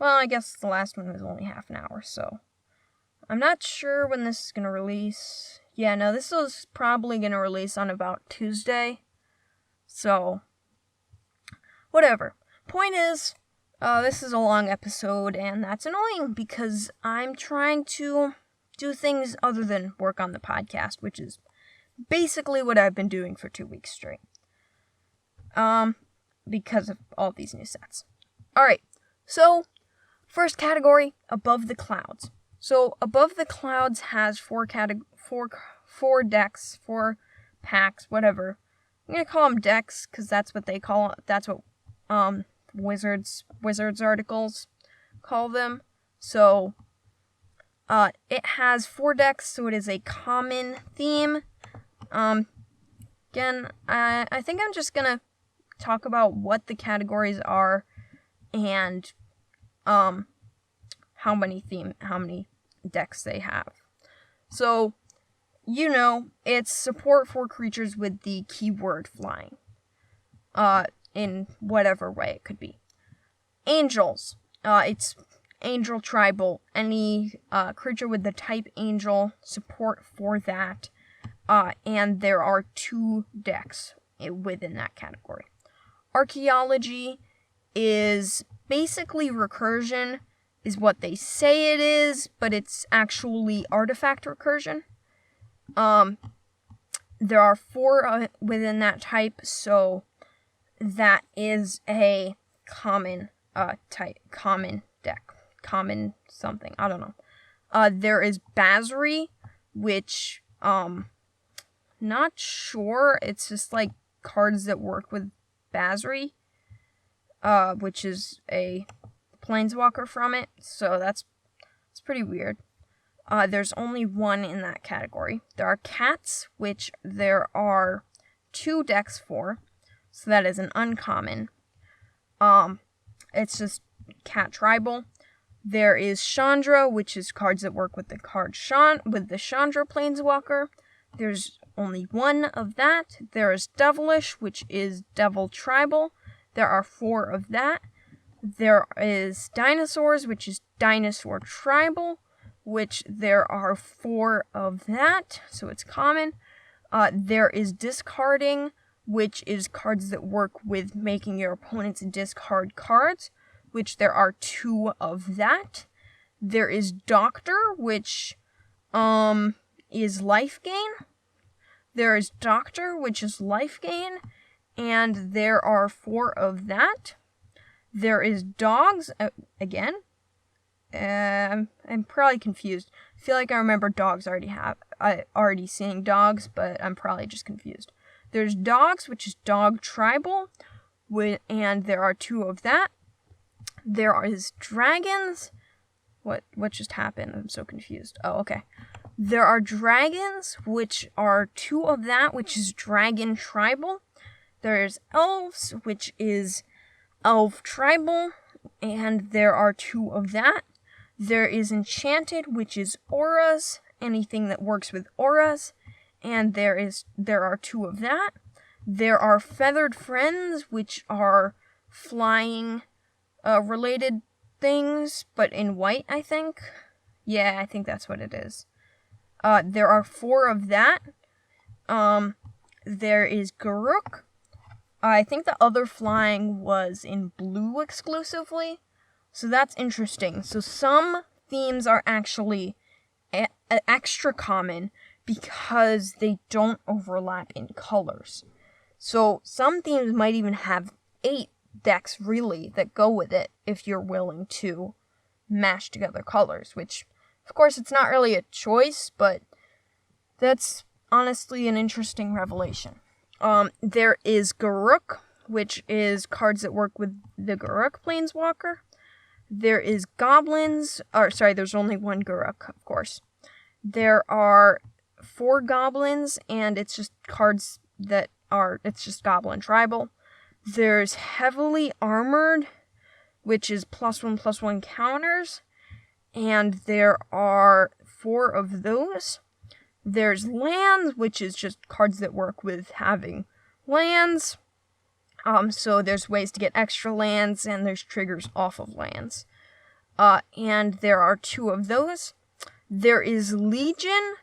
I guess the last one was only half an hour, so I'm not sure when this is going to release. Yeah, no, this is probably going to release on about Tuesday, so whatever. Point is, this is a long episode, and that's annoying because I'm trying to do things other than work on the podcast, which is basically what I've been doing for 2 weeks straight. Because of all these new sets. Alright, so, first category, Above the Clouds. So, Above the Clouds has 4 decks, 4 packs, whatever. I'm gonna call them decks, because that's what Wizards articles call them. So, it has 4 decks, so it is a common theme. Again, I think I'm just gonna talk about what the categories are and how many decks they have. So, it's support for creatures with the keyword flying. In whatever way it could be. Angels. It's angel tribal. Any creature with the type angel, support for that. And there are 2 decks within that category. Archaeology is basically recursion, is what they say it is, but it's actually artifact recursion. There are 4 within that type, so that is a common common deck, common something, I don't know. There is Basri, which, not sure, it's just like cards that work with Basri, which is a planeswalker from it, so it's pretty weird. There's only 1 in that category. There are cats, which there are 2 decks for, so that is an uncommon. It's just cat tribal. There is Chandra, which is cards that work with the Chandra planeswalker. There's only 1 of that. There is Devilish, which is devil tribal. There are 4 of that. There is Dinosaurs, which is dinosaur tribal, which there are 4 of that, so it's common. There is Discarding, which is cards that work with making your opponents discard cards, which there are 2 of that. There is Doctor, which is life gain. There is Doctor, which is life gain, and there are 4 of that. There is Dogs, again. I'm probably confused. I feel like I remember Dogs already seeing Dogs, but I'm probably just confused. There's Dogs, which is dog tribal, and there are 2 of that. There is Dragons. What just happened? I'm so confused. Oh, okay. There are Dragons, which are 2 of that, which is dragon tribal. There's Elves, which is elf tribal, and there are 2 of that. There is Enchanted, which is auras, anything that works with auras, and there are 2 of that. There are Feathered Friends, which are flying related things, but in white, I think. Yeah, I think that's what it is. There are 4 of that. There is Garruk. I think the other flying was in blue exclusively, so that's interesting. So some themes are actually extra common because they don't overlap in colors. So some themes might even have 8 decks really that go with it if you're willing to mash together colors, which of course it's not really a choice, but that's honestly an interesting revelation. There is Garruk, which is cards that work with the Garruk planeswalker. There is Goblins, there's only 1 Garruk, of course. There are 4 Goblins, and it's just cards it's just Goblin tribal. There's Heavily Armored, which is +1/+1 counters, and there are 4 of those. There's Lands, which is just cards that work with having lands. So there's ways to get extra lands, and there's triggers off of lands. And there are 2 of those. There is Legion,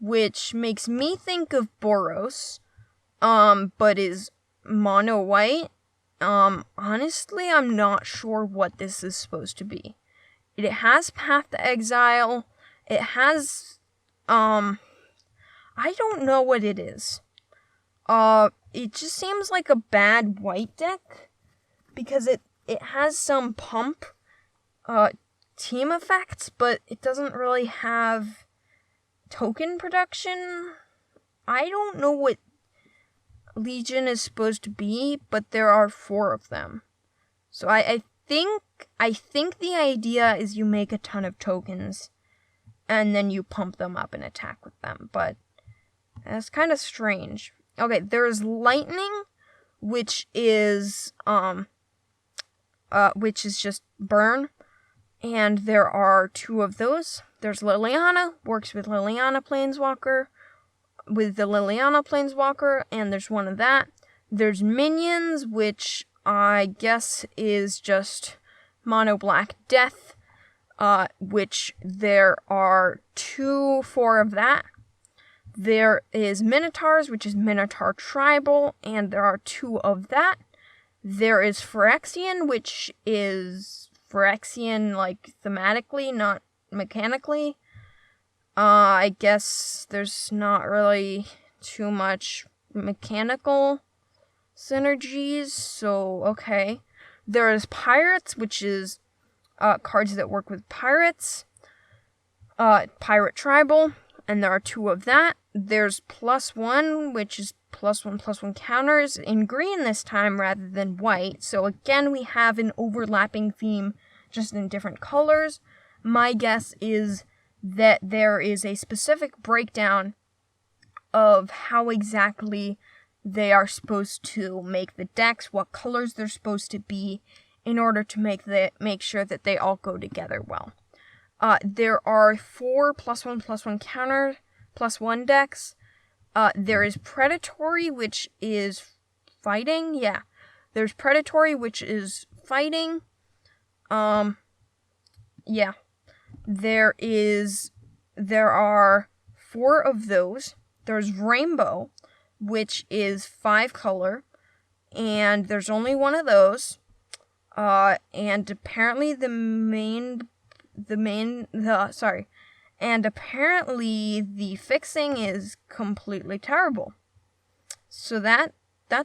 which makes me think of Boros, but is mono white. Honestly, I'm not sure what this is supposed to be. It has Path to Exile. It has, I don't know what it is. It just seems like a bad white deck, because it has some pump, team effects, but it doesn't really have token production. I don't know what Legion is supposed to be, but there are 4 of them. So I think the idea is you make a ton of tokens and then you pump them up and attack with them, but that's kind of strange. Okay, there's lightning, which is just burn, and there are 2 of those. There's Liliana, works with Liliana Planeswalker, and there's 1 of that. There's minions, which I guess is just mono black death, which there are 4 of that. There is Minotaurs, which is Minotaur Tribal, and there are 2 of that. There is Phyrexian, which is Phyrexian, like, thematically, not mechanically. I guess there's not really too much mechanical synergies, so okay. There is Pirates, which is cards that work with pirates. Pirate Tribal, and there are 2 of that. There's +1, which is +1/+1 counters in green this time rather than white. So again, we have an overlapping theme, just in different colors. My guess is that there is a specific breakdown of how exactly they are supposed to make the decks, what colors they're supposed to be, in order to make sure that they all go together well. There are 4 +1/+1 counter +1 decks. There is Predatory, which is fighting. Yeah, there's Predatory, which is fighting. Yeah, there are 4 of those. There's Rainbow, which is 5 color, and there's only 1 of those. And apparently and apparently the fixing is completely terrible. So that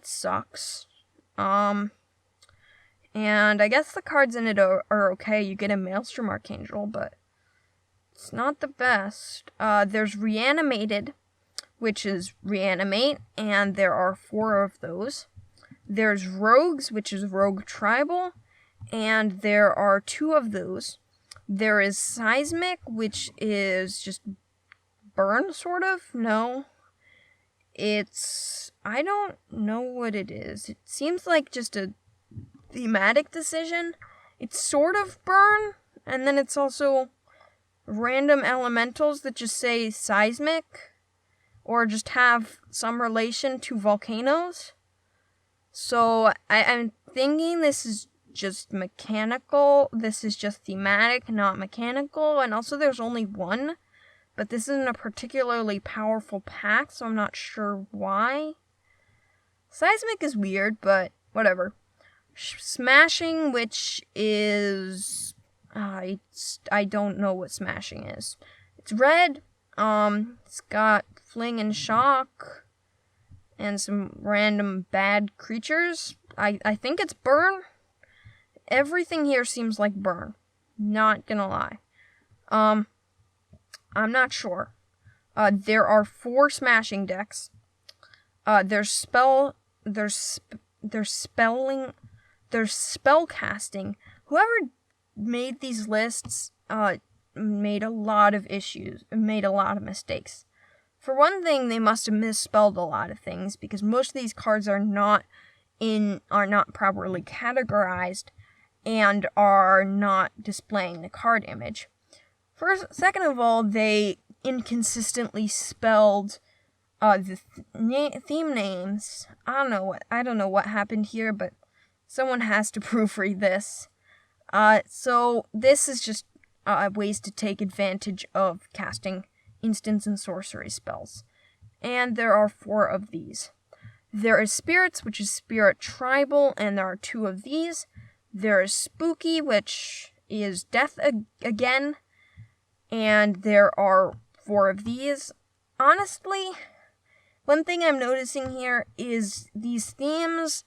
sucks. And I guess the cards in it are okay. You get a Maelstrom Archangel, but it's not the best. There's Reanimated, which is Reanimate, and there are 4 of those. There's Rogues, which is Rogue Tribal, and there are 2 of those. There is Seismic, which is just burn, sort of? No. I don't know what it is. It seems like just a thematic decision. It's sort of burn, and then it's also random elementals that just say Seismic, or just have some relation to volcanoes. So I'm thinking this is just mechanical. This is just thematic, not mechanical. And also there's only 1, but this isn't a particularly powerful pack, so I'm not sure why. Seismic is weird, but whatever. Smashing, which is I don't know what smashing is. It's red. It's got Fling and Shock and some random bad creatures. I think it's burn. Everything here seems like burn. Not gonna lie. I'm not sure. There are 4 smashing decks. There's spellcasting. Whoever made these lists made a lot of mistakes. For one thing, they must have misspelled a lot of things, because most of these cards are not properly categorized and are not displaying the card image. Second of all, they inconsistently spelled the theme names. I don't know what happened here, but someone has to proofread this. So this is just ways to take advantage of casting instants and sorcery spells. And there are 4 of these. There is Spirits, which is Spirit Tribal, and there are 2 of these. There is Spooky, which is Death again, and there are 4 of these. Honestly, one thing I'm noticing here is these themes,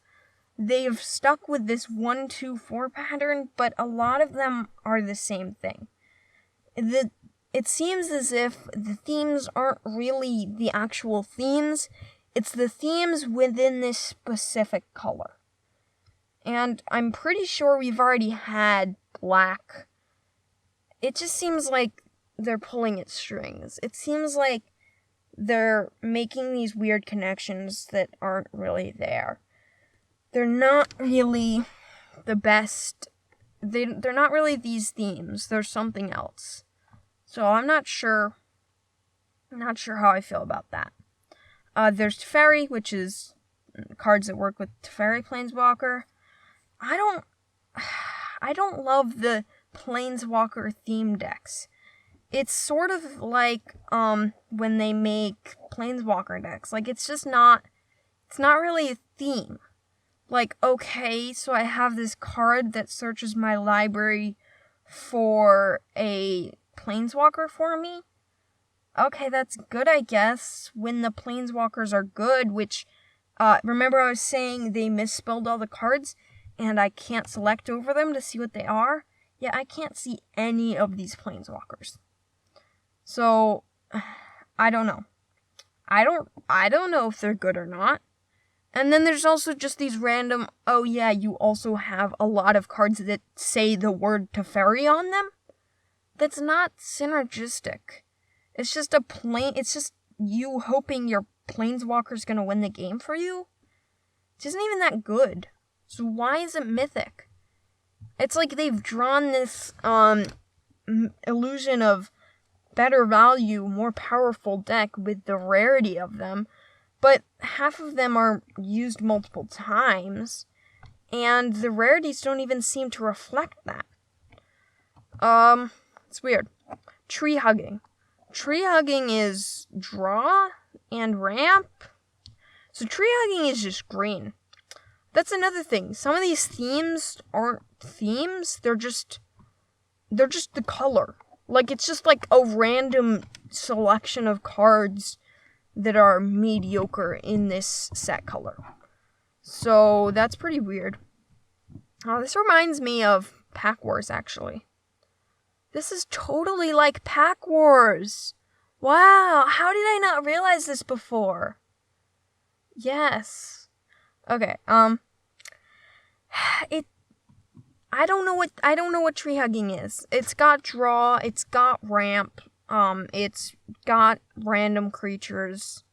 they've stuck with this 1, 2, 4 pattern, but a lot of them are the same thing. It seems as if the themes aren't really the actual themes, it's the themes within this specific color. And I'm pretty sure we've already had black. It just seems like they're pulling at strings. It seems like they're making these weird connections that aren't really there. They're not really the best. They're not really these themes. They're something else. So I'm not sure how I feel about that. There's Teferi, which is cards that work with Teferi Planeswalker. I don't love the Planeswalker theme decks. It's sort of like when they make Planeswalker decks. Like, it's not really a theme. Like, okay, so I have this card that searches my library for a Planeswalker for me. Okay, that's good, I guess, when the Planeswalkers are good, which, remember I was saying they misspelled all the cards, and I can't select over them to see what they are? Yeah, I can't see any of these Planeswalkers. So, I don't know. I don't know if they're good or not. And then there's also just these random, oh yeah, you also have a lot of cards that say the word Teferi on them. That's not synergistic. It's just it's just you hoping your Planeswalker's gonna win the game for you. It isn't even that good. So why is it mythic? It's like they've drawn this illusion of better value, more powerful deck with the rarity of them, but half of them are used multiple times, and the rarities don't even seem to reflect that. It's weird. Tree Hugging. Tree Hugging is draw and ramp. So Tree Hugging is just green. That's another thing. Some of these themes aren't themes. They're just the color. Like, it's just like a random selection of cards that are mediocre in this set color. So that's pretty weird. This reminds me of Pack Wars, actually. This is totally like Pack Wars. Wow, how did I not realize this before? Yes. Okay, I don't know what Tree Hugging is. It's got draw, it's got ramp, it's got random creatures.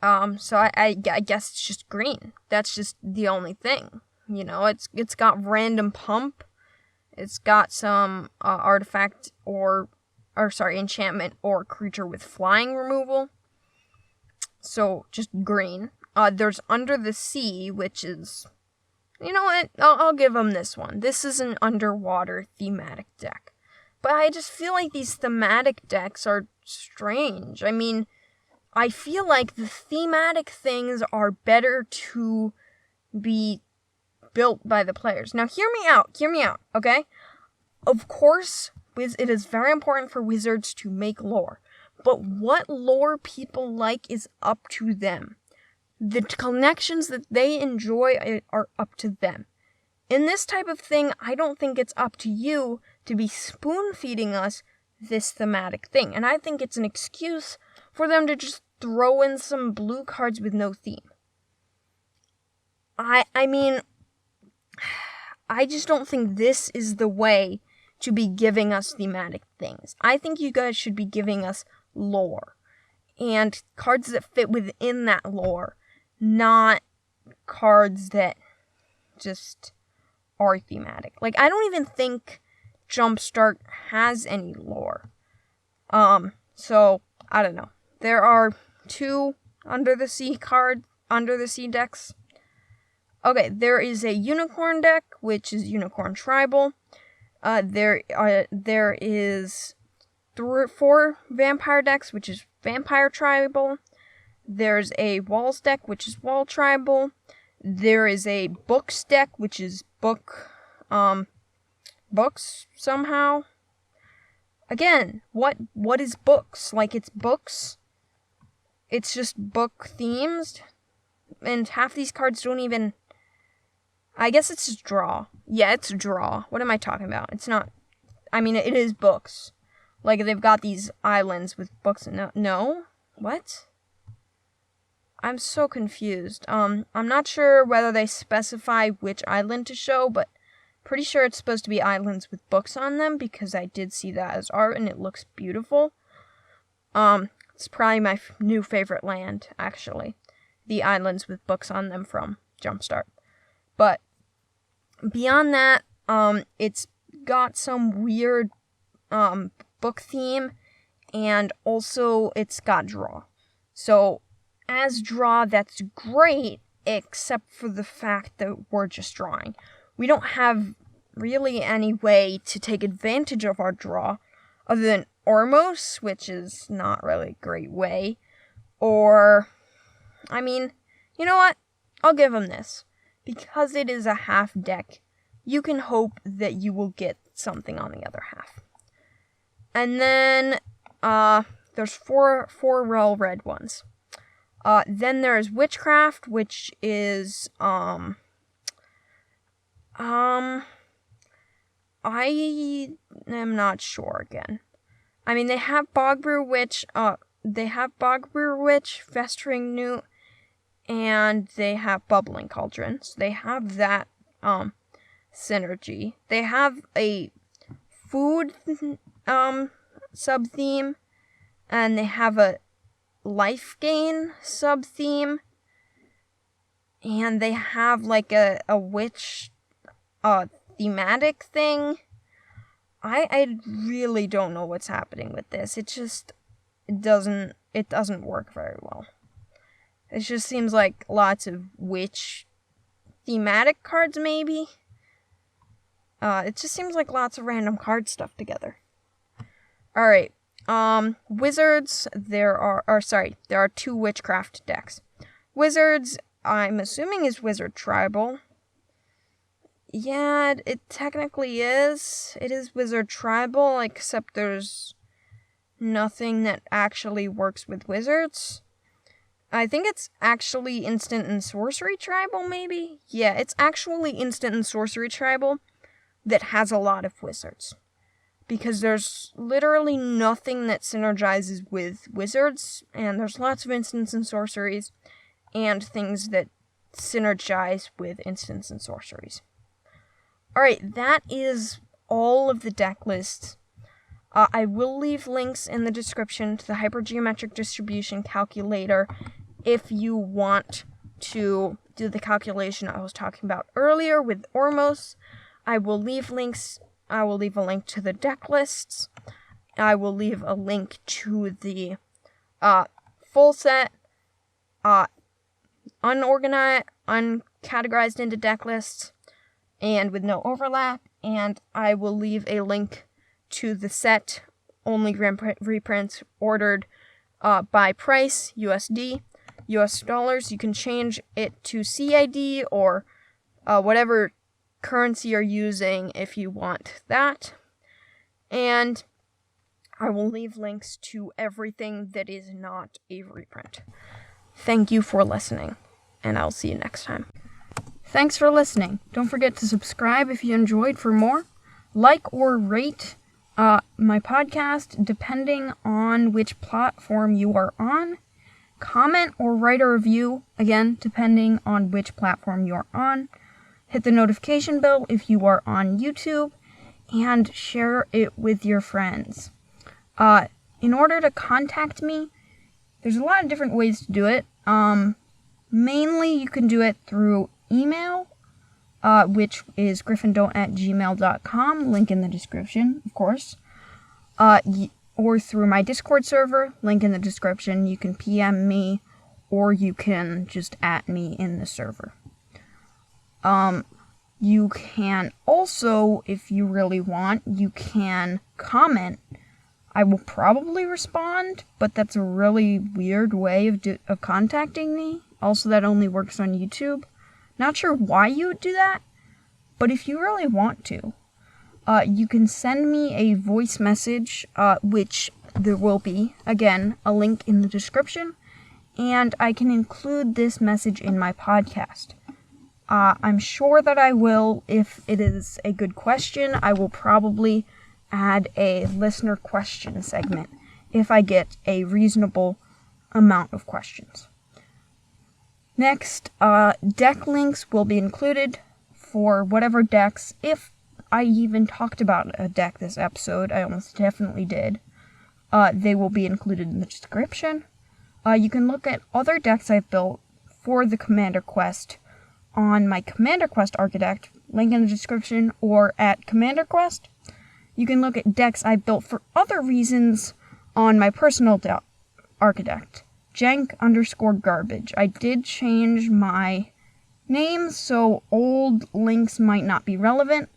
So I guess it's just green. That's just the only thing. You know, it's got random pump. It's got some artifact enchantment or creature with flying removal. So just green. There's Under the Sea, which is, you know what? I'll give them this one. This is an underwater thematic deck. But I just feel like these thematic decks are strange. I mean, I feel like the thematic things are better to be built by the players. Now, hear me out, okay? Of course, it is very important for Wizards to make lore. But what lore people like is up to them. The connections that they enjoy are up to them. In this type of thing, I don't think it's up to you to be spoon-feeding us this thematic thing. And I think it's an excuse for them to just throw in some blue cards with no theme. I mean, I just don't think this is the way to be giving us thematic things. I think you guys should be giving us lore. And cards that fit within that lore. Not cards that just are thematic. Like, I don't even think Jumpstart has any lore. So, I don't know. There are 2 Under the Sea decks. Okay, there is a Unicorn deck, which is Unicorn Tribal. There is 4 Vampire decks, which is Vampire Tribal. There's a Walls deck, which is Wall Tribal. There is a Books deck, which is Books somehow. Again, what is Books? Like, it's books. It's just book themes. And half these cards don't even... I guess it's just draw. Yeah, it's draw. What am I talking about? It's not... I mean, it is books. Like, they've got these islands with books. No? What? I'm so confused. I'm not sure whether they specify which island to show, but pretty sure it's supposed to be islands with books on them because I did see that as art and it looks beautiful. It's probably my new favorite land, actually. The islands with books on them from Jumpstart. But beyond that, it's got some weird book theme, and also it's got draw. So as draw, that's great, except for the fact that we're just drawing. We don't have really any way to take advantage of our draw other than Ormos, which is not really a great way. Or, I mean, you know what? I'll give them this. Because it is a half deck, you can hope that you will get something on the other half. And then, there's four real red ones. Then there's Witchcraft, which is, I am not sure again. I mean, they have Bogbrew Witch, Festering Newt, and they have Bubbling Cauldron. So they have that, synergy. They have a food, sub-theme, and they have a life gain sub-theme, and they have like a witch thematic thing. I really don't know what's happening with this. It doesn't work very well. It just seems like lots of witch thematic cards, maybe. It just seems like lots of random card stuff together. Alright. Wizards, there are two Witchcraft decks. Wizards, I'm assuming is Wizard Tribal. Yeah, it technically is. It is Wizard Tribal, except there's nothing that actually works with wizards. I think it's actually Instant and Sorcery Tribal, maybe? Yeah, it's actually Instant and Sorcery Tribal that has a lot of wizards. Because there's literally nothing that synergizes with wizards, and there's lots of instants and sorceries, and things that synergize with instants and sorceries. Alright, that is all of the deck lists. I will leave links in the description to the hypergeometric distribution calculator if you want to do the calculation I was talking about earlier with Ormos. I will leave links. I will leave a link to the deck lists. I will leave a link to the full set, unorganized, uncategorized into deck lists, and with no overlap. And I will leave a link to the set, only reprints ordered by price, USD, US dollars. You can change it to CID or whatever currency you're using if you want that. And I will leave links to everything that is not a reprint. Thank you for listening, and I'll see you next time. Thanks for listening. Don't forget to subscribe if you enjoyed for more. Like or rate my podcast depending on which platform you are on. Comment or write a review, again, depending on which platform you're on. Hit the notification bell if you are on YouTube, and share it with your friends. In order to contact me, there's a lot of different ways to do it. Mainly, you can do it through email, which is gryffindont@gmail.com, link in the description, of course. Or through my Discord server, link in the description. You can PM me, or you can just @ me in the server. You can also, if you really want, you can comment. I will probably respond, but that's a really weird way of contacting me. Also, that only works on YouTube. Not sure why you would do that, but if you really want to, you can send me a voice message, which there will be, again, a link in the description, and I can include this message in my podcast. I'm sure that I will. If it is a good question, I will probably add a listener question segment if I get a reasonable amount of questions. Next, deck links will be included for whatever decks. If I even talked about a deck this episode, I almost definitely did. They will be included in the description. You can look at other decks I've built for the Commander Quest on my Commander Quest Architect, link in the description, or at Commander Quest. You can look at decks I built for other reasons on my personal Architect, jank_garbage. I did change my name, so old links might not be relevant,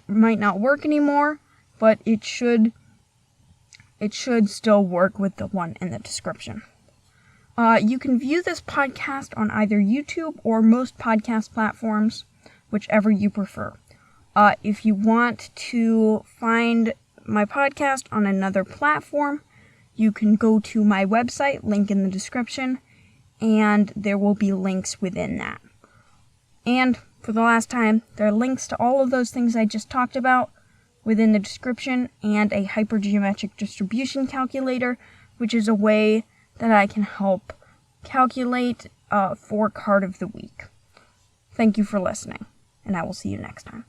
might not work anymore, but it should still work with the one in the description. You can view this podcast on either YouTube or most podcast platforms, whichever you prefer. If you want to find my podcast on another platform, you can go to my website, link in the description, and there will be links within that. And for the last time, there are links to all of those things I just talked about within the description, and a hypergeometric distribution calculator, which is a way that I can help calculate for card of the week. Thank you for listening, and I will see you next time.